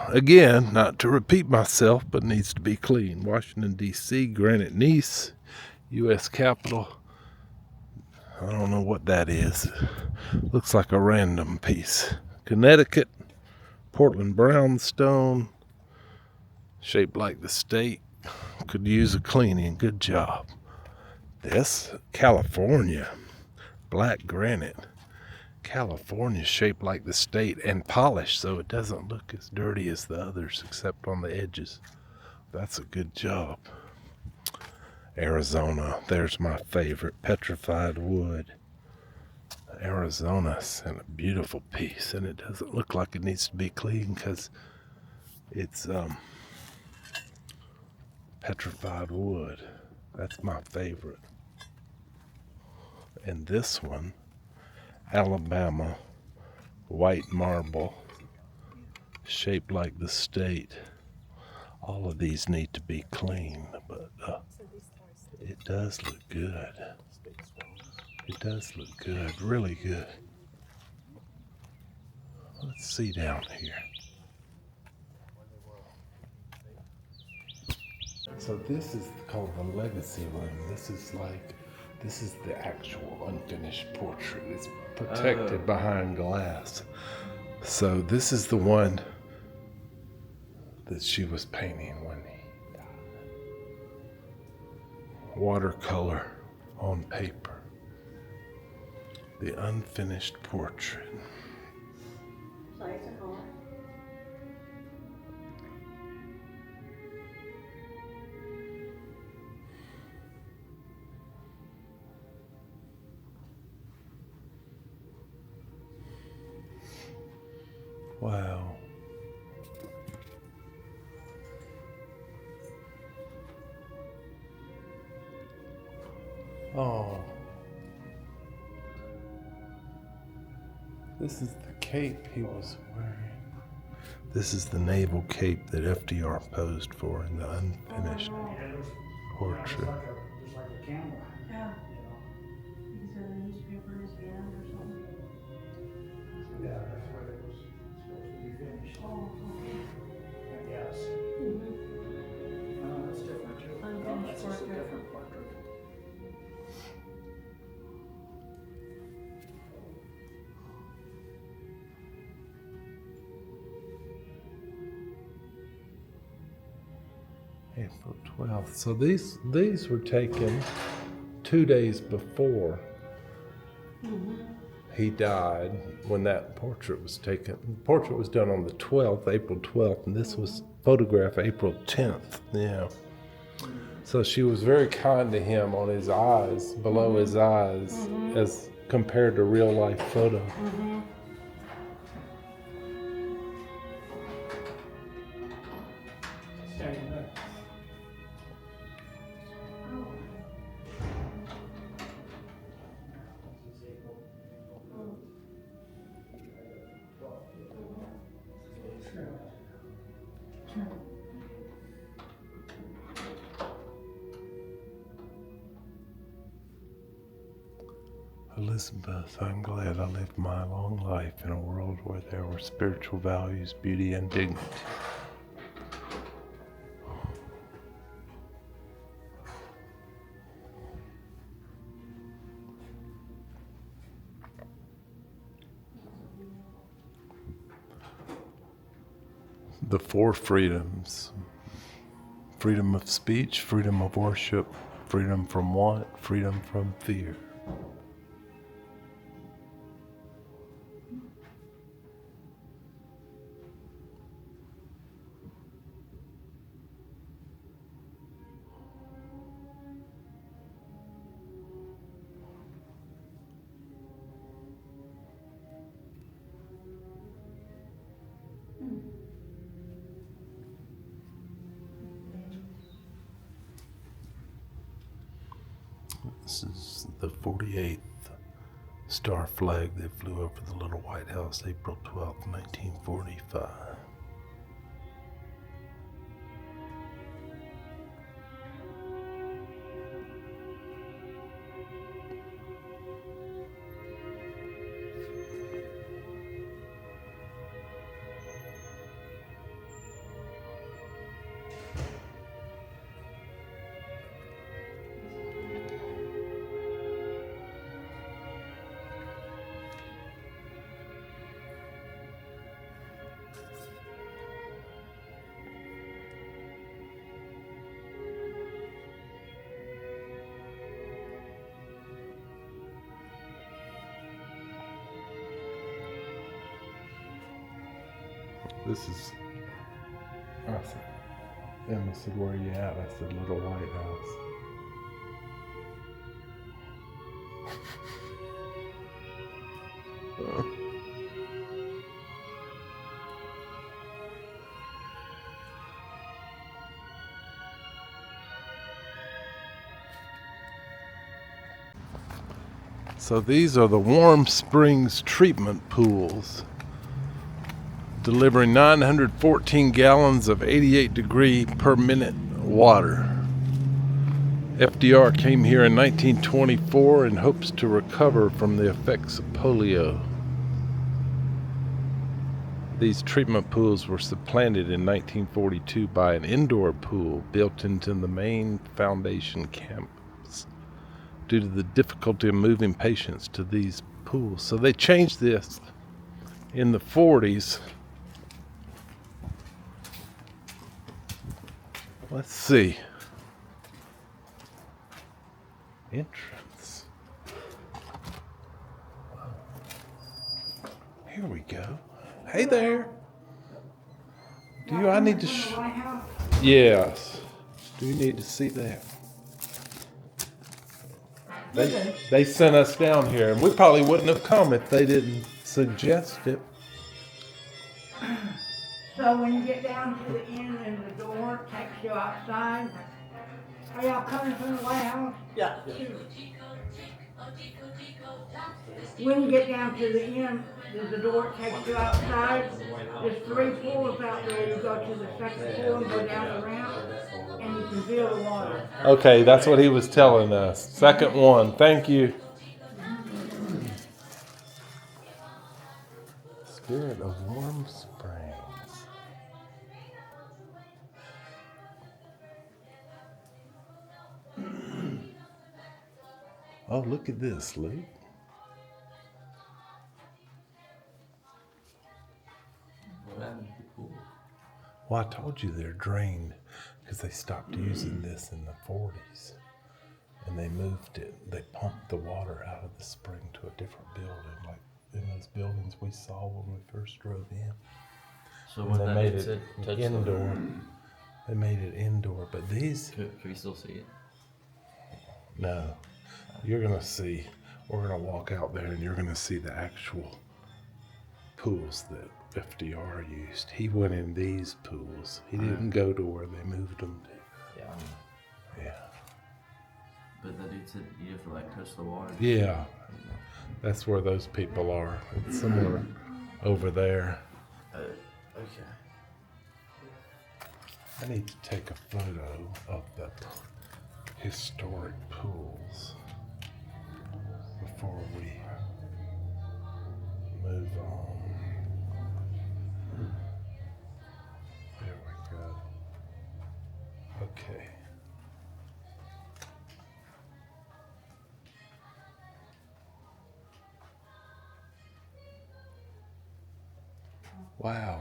again, not to repeat myself, but needs to be clean. Washington, D.C., granite Nice, U.S. Capitol. I don't know what that is. Looks like a random piece. Connecticut, Portland brownstone, shaped like the state. Could use a cleaning. Good job. This, California, black granite. California, shaped like the state and polished so it doesn't look as dirty as the others except on the edges. That's a good job. Arizona, there's my favorite, petrified wood. Arizona sent a beautiful piece, and it doesn't look like it needs to be clean because it's petrified wood. That's my favorite. And this one, Alabama, white marble, shaped like the state. All of these need to be cleaned, but it does look good. It does look good, really good. Let's see down here. So this is called the legacy room. This is the actual unfinished portrait. It's protected behind glass. So this is the one that she was painting when he died. Watercolor on paper. The unfinished portrait. Wow. Oh. This is the cape he was wearing. This is the naval cape that FDR posed for in the unfinished portrait. Just like a camera. Yeah. He's in the newspaper in his hand or something. Yeah, that's what it was supposed to be finished. Oh, okay. I guess. That's different too. Unfinished That's just a portrait. different portrait. April 12th. So these were taken 2 days before he died, when that portrait was taken. The portrait was done on the 12th, April 12th, and this was photographed April 10th. Yeah. So she was very kind to him on his eyes, below his eyes, as compared to real life photo. Elizabeth, I'm glad I lived my long life in a world where there were spiritual values, beauty, and dignity. The four freedoms: freedom of speech, freedom of worship, freedom from want, freedom from fear. This is the 48th star flag that flew over the Little White House April 12th, 1945. This is, I said, Emma said, where are you at? I said, Little White House. So these are the Warm Springs treatment pools, delivering 914 gallons of 88 degree per minute water. FDR came here in 1924 in hopes to recover from the effects of polio. These treatment pools were supplanted in 1942 by an indoor pool built into the main foundation campus due to the difficulty of moving patients to these pools. So they changed this in the 40s. Let's see. Entrance. Here we go. Hey there. I need to Yes. Do you need to see that? They sent us down here, and we probably wouldn't have come if they didn't suggest it. So when you get down to the end and the door takes you outside, are y'all coming from the White House? Yeah. When you get down to the end, the door takes you outside. There's 3 pools out there. You go to the second pool and go down the ramp, and you can feel the water. Okay, that's what he was telling us. Second one. Thank you. Spirit of Warm Springs. Oh, look at this, Luke. Well, I told you they're drained because they stopped using this in the 40s. And they moved it. They pumped the water out of the spring to a different building, like in those buildings we saw when we first drove in. So And when they that made hits it touch indoor. They made it indoor, but these. Can you still see it? No, you're gonna see. We're gonna walk out there, and you're gonna see the actual pools that FDR used. He went in these pools. He didn't go to where they moved them to. Yeah. Yeah. But the dude said you have to like touch the water. Yeah. That's where those people are. It's somewhere over there. Okay. I need to take a photo of the historic pools before we move on. There we go. Okay. Wow.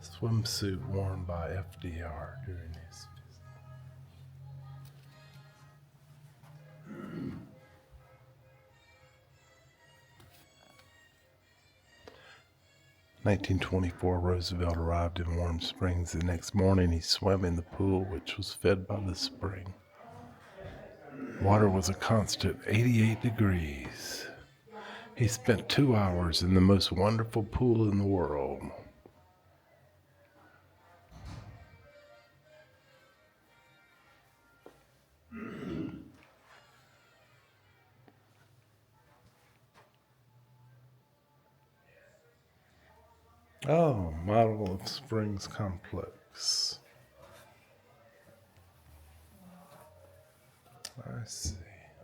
Swimsuit worn by FDR during his visit. 1924, Roosevelt arrived in Warm Springs. The next morning, he swam in the pool, which was fed by the spring. Water was a constant 88 degrees. He spent 2 hours in the most wonderful pool in the world. Oh, model of Springs Complex. I see.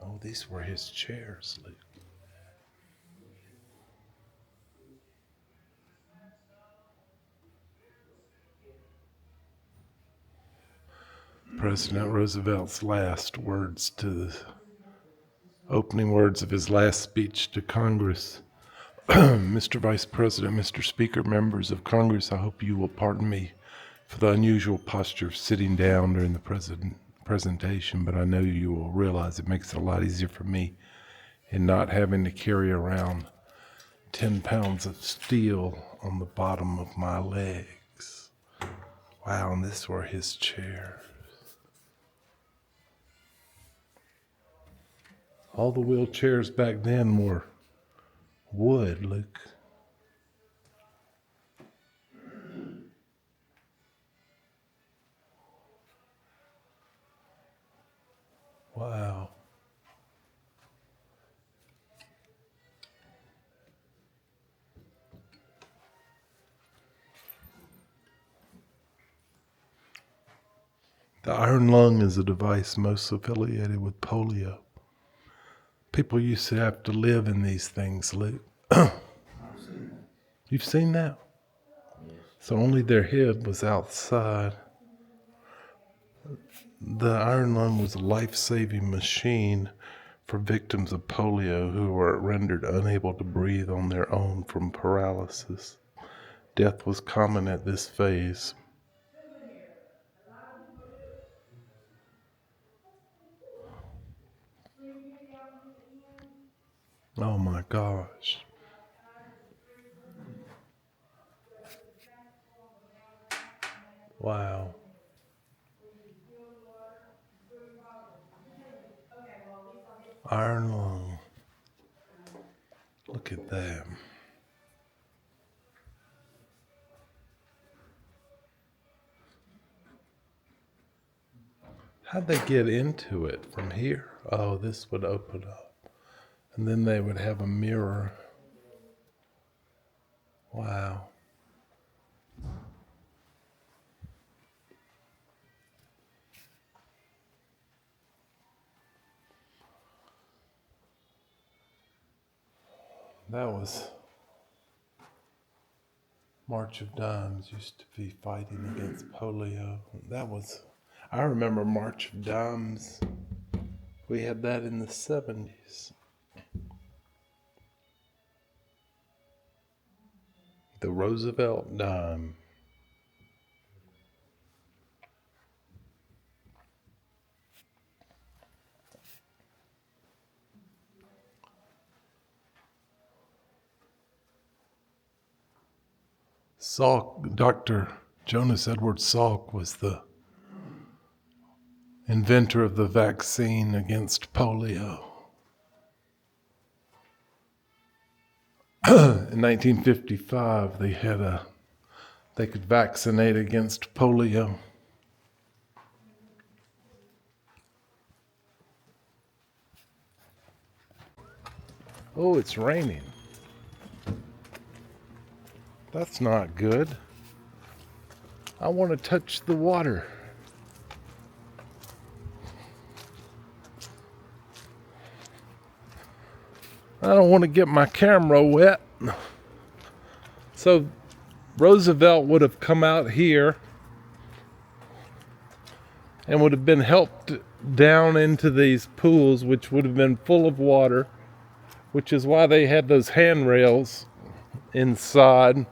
Oh, these were his chairs, Luke. President Roosevelt's last words to the opening words of his last speech to Congress. Mr. Vice President, Mr. Speaker, members of Congress, I hope you will pardon me for the unusual posture of sitting down during the presentation, but I know you will realize it makes it a lot easier for me in not having to carry around 10 pounds of steel on the bottom of my legs. Wow, and this were his chairs. All the wheelchairs back then were wood, Luke. Wow. The iron lung is a device most affiliated with polio. People used to have to live in these things, Luke. You've seen that? Yes. So only their head was outside. The iron lung was a life-saving machine for victims of polio who were rendered unable to breathe on their own from paralysis. Death was common at this phase. Oh my gosh. Wow. Iron lung. Look at that. How'd they get into it from here? Oh, this would open up. And then they would have a mirror. Wow. That was March of Dimes used to be fighting against polio. I remember March of Dimes. We had that in the 70s. The Roosevelt dime. Salk, Dr. Jonas Edward Salk was the inventor of the vaccine against polio. In 1955, they could vaccinate against polio. Oh, it's raining. That's not good. I want to touch the water. I don't want to get my camera wet. So Roosevelt would have come out here and would have been helped down into these pools, which would have been full of water, which is why they had those handrails inside.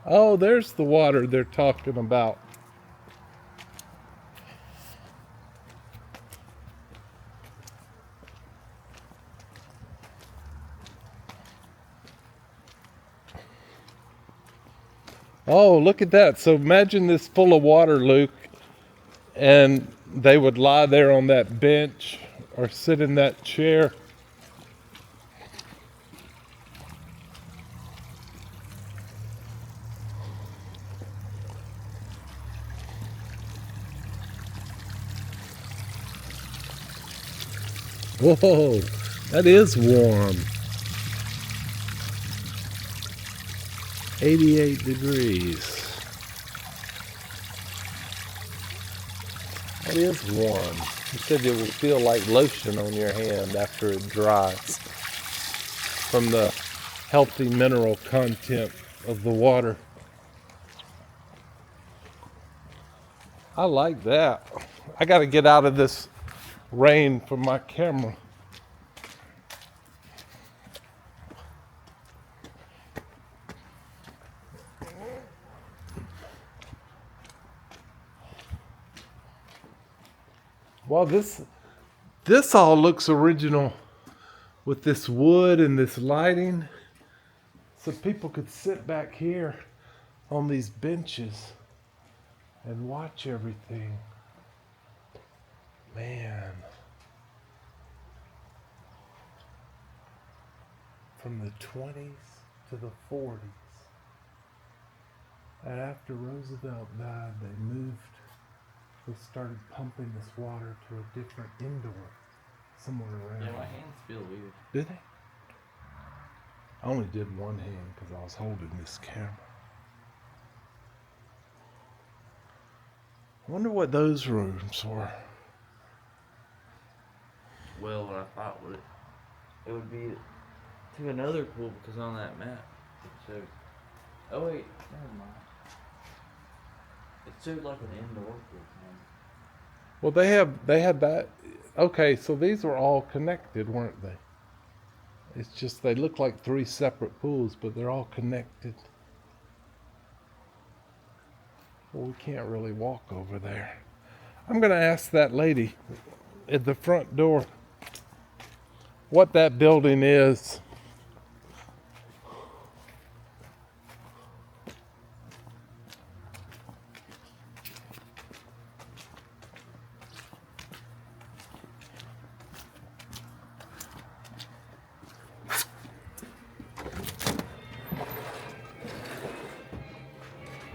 Oh, there's the water they're talking about. Oh, look at that. So imagine this full of water, Luke, and they would lie there on that bench or sit in that chair. Whoa, that is warm. 88 degrees. That is warm. You said it would feel like lotion on your hand after it dries from the healthy mineral content of the water. I like that. I got to get out of this rain for my camera. Well, this all looks original with this wood and this lighting. So people could sit back here on these benches and watch everything. Man. From the 20s to the 40s. And after Roosevelt died, they started pumping this water to a different indoor somewhere around. Yeah, my hands feel weird. Did they? I only did one hand because I was holding this camera. I wonder what those rooms were. Well, what I thought it would be to another pool, because on that map it showed. Oh wait, never mind. It showed like an indoor pool. Well, they had that. Okay, so these were all connected, weren't they? It's just they look like three separate pools, but they're all connected. Well, we can't really walk over there. I'm going to ask that lady at the front door what that building is.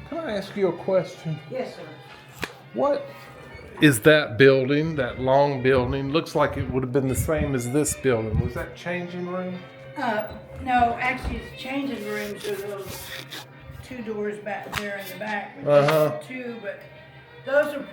Can I ask you a question? Yes, sir. What is that building, that long building? Looks like it would have been the same as this building. Was that changing room? No, actually it's changing rooms. There's those two doors back there in the back. Uh-huh. Two, but those are